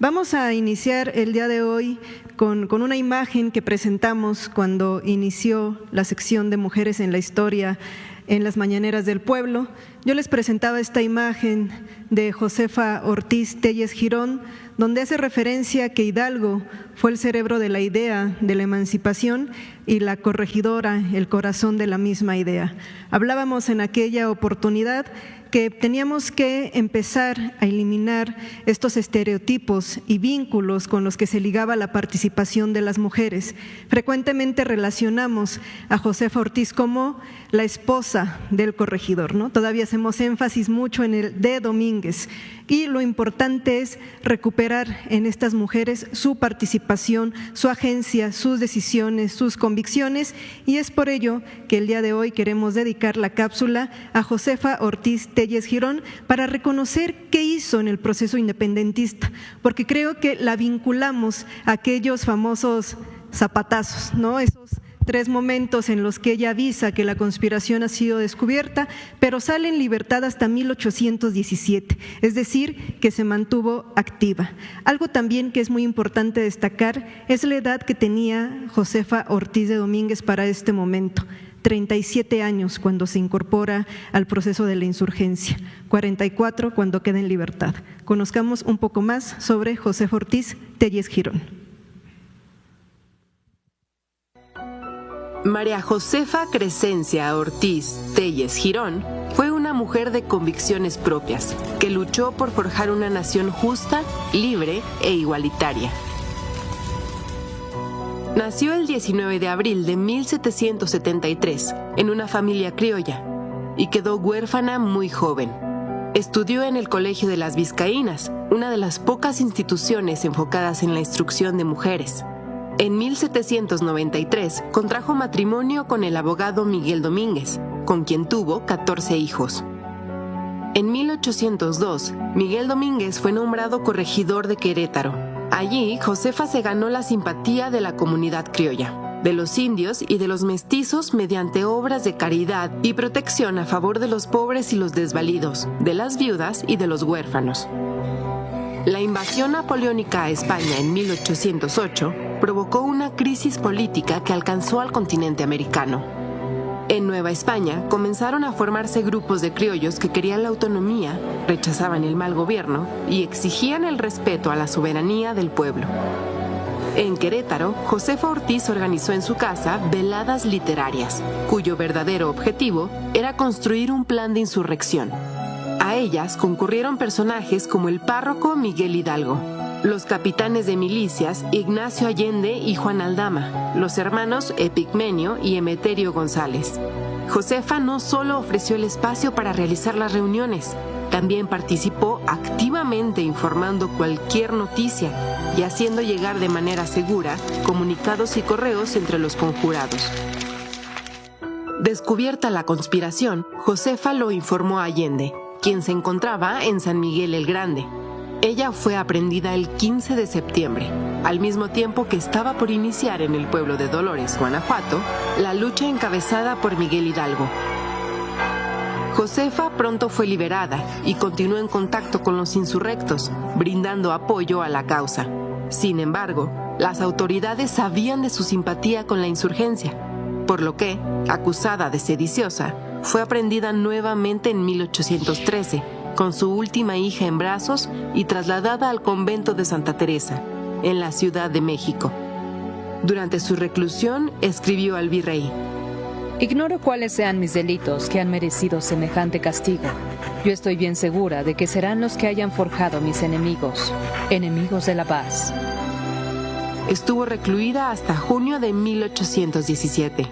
Vamos a iniciar el día de hoy con una imagen que presentamos cuando inició la sección de Mujeres en la Historia en las Mañaneras del Pueblo. Yo les presentaba esta imagen de Josefa Ortiz Telles Girón, donde hace referencia que Hidalgo fue el cerebro de la idea de la emancipación y la corregidora, el corazón de la misma idea. Hablábamos en aquella oportunidad que teníamos que empezar a eliminar estos estereotipos y vínculos con los que se ligaba la participación de las mujeres. Frecuentemente relacionamos a Josefa Ortiz como la esposa del corregidor, ¿no? Todavía hacemos énfasis mucho en el de Domínguez, y lo importante es recuperar en estas mujeres su participación, su agencia, sus decisiones, sus convicciones, y es por ello que el día de hoy queremos dedicar la cápsula a Josefa Ortiz Telles Girón para reconocer qué hizo en el proceso independentista, porque creo que la vinculamos a aquellos famosos zapatazos, ¿no? Esos 3 momentos en los que ella avisa que la conspiración ha sido descubierta, pero sale en libertad hasta 1817, es decir, que se mantuvo activa. Algo también que es muy importante destacar es la edad que tenía Josefa Ortiz de Domínguez para este momento. 37 años cuando se incorpora al proceso de la insurgencia, 44 cuando queda en libertad. Conozcamos un poco más sobre Josefa Ortiz Telles Girón. María Josefa Crescencia Ortiz Telles Girón fue una mujer de convicciones propias que luchó por forjar una nación justa, libre e igualitaria. Nació el 19 de abril de 1773 en una familia criolla y quedó huérfana muy joven. Estudió en el Colegio de las Vizcaínas, una de las pocas instituciones enfocadas en la instrucción de mujeres. En 1793 contrajo matrimonio con el abogado Miguel Domínguez, con quien tuvo 14 hijos. En 1802, Miguel Domínguez fue nombrado corregidor de Querétaro. Allí, Josefa se ganó la simpatía de la comunidad criolla, de los indios y de los mestizos mediante obras de caridad y protección a favor de los pobres y los desvalidos, de las viudas y de los huérfanos. La invasión napoleónica a España en 1808 provocó una crisis política que alcanzó al continente americano. En Nueva España comenzaron a formarse grupos de criollos que querían la autonomía, rechazaban el mal gobierno y exigían el respeto a la soberanía del pueblo. En Querétaro, Josefa Ortiz organizó en su casa veladas literarias, cuyo verdadero objetivo era construir un plan de insurrección. A ellas concurrieron personajes como el párroco Miguel Hidalgo, los capitanes de milicias Ignacio Allende y Juan Aldama, los hermanos Epigmenio y Emeterio González. Josefa no solo ofreció el espacio para realizar las reuniones, también participó activamente informando cualquier noticia y haciendo llegar de manera segura comunicados y correos entre los conjurados. Descubierta la conspiración, Josefa lo informó a Allende, quien se encontraba en San Miguel el Grande. Ella fue aprehendida el 15 de septiembre, al mismo tiempo que estaba por iniciar en el pueblo de Dolores, Guanajuato, la lucha encabezada por Miguel Hidalgo. Josefa pronto fue liberada y continuó en contacto con los insurrectos, brindando apoyo a la causa. Sin embargo, las autoridades sabían de su simpatía con la insurgencia, por lo que, acusada de sediciosa, fue aprehendida nuevamente en 1813, con su última hija en brazos y trasladada al convento de Santa Teresa, en la Ciudad de México. Durante su reclusión, escribió al virrey: Ignoro cuáles sean mis delitos que han merecido semejante castigo. Yo estoy bien segura de que serán los que hayan forjado mis enemigos, enemigos de la paz. Estuvo recluida hasta junio de 1817.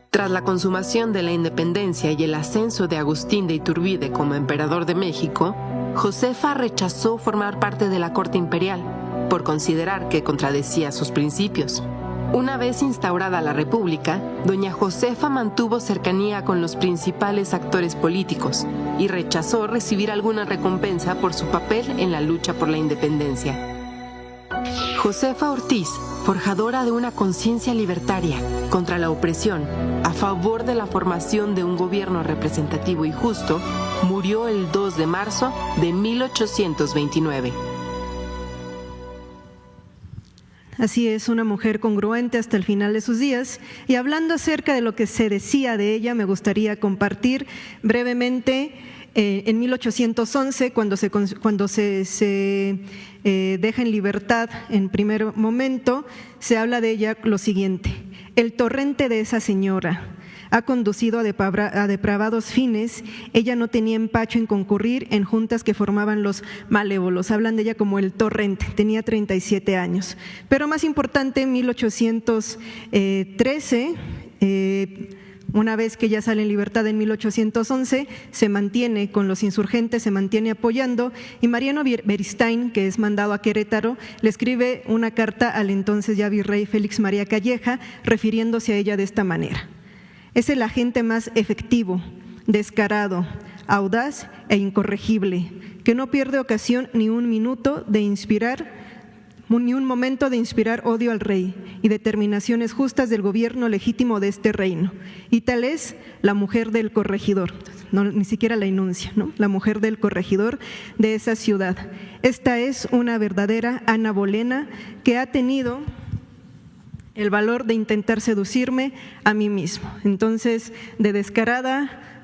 Tras la consumación de la independencia y el ascenso de Agustín de Iturbide como emperador de México, Josefa rechazó formar parte de la corte imperial, por considerar que contradecía sus principios. Una vez instaurada la República, doña Josefa mantuvo cercanía con los principales actores políticos y rechazó recibir alguna recompensa por su papel en la lucha por la independencia. Josefa Ortiz, forjadora de una conciencia libertaria contra la opresión, a favor de la formación de un gobierno representativo y justo, murió el 2 de marzo de 1829. Así es, una mujer congruente hasta el final de sus días. Y hablando acerca de lo que se decía de ella, me gustaría compartir brevemente. En 1811, cuando se deja en libertad en primer momento, se habla de ella lo siguiente: el torrente de esa señora ha conducido a depravados fines. Ella no tenía empacho en concurrir en juntas que formaban los malévolos. Hablan de ella como el torrente. Tenía 37 años. Pero más importante, en 1813, una vez que ella sale en libertad en 1811, se mantiene con los insurgentes, se mantiene apoyando, y Mariano Beristain, que es mandado a Querétaro, le escribe una carta al entonces ya virrey Félix María Calleja, refiriéndose a ella de esta manera: es el agente más efectivo, descarado, audaz e incorregible, que no pierde ocasión ni un momento de inspirar odio al rey y determinaciones justas del gobierno legítimo de este reino. Y tal es la mujer del corregidor, ni siquiera la enuncia, ¿no? La mujer del corregidor de esa ciudad. Esta es una verdadera Ana Bolena que ha tenido el valor de intentar seducirme a mí mismo. Entonces, de descarada,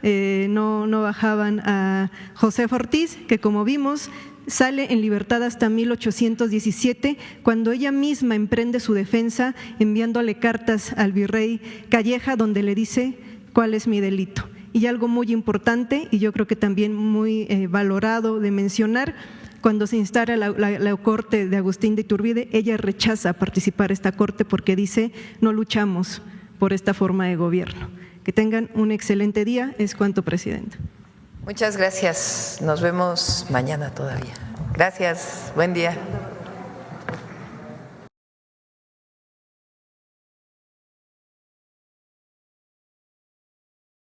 no bajaban a Josefa Ortiz, que como vimos, sale en libertad hasta 1817, cuando ella misma emprende su defensa enviándole cartas al virrey Calleja, donde le dice cuál es mi delito. Y algo muy importante, y yo creo que también muy valorado de mencionar: cuando se instala la corte de Agustín de Iturbide, ella rechaza participar en esta corte porque dice: no luchamos por esta forma de gobierno. Que tengan un excelente día. Es cuanto, Presidenta. Muchas gracias. Nos vemos mañana todavía. Gracias. Buen día.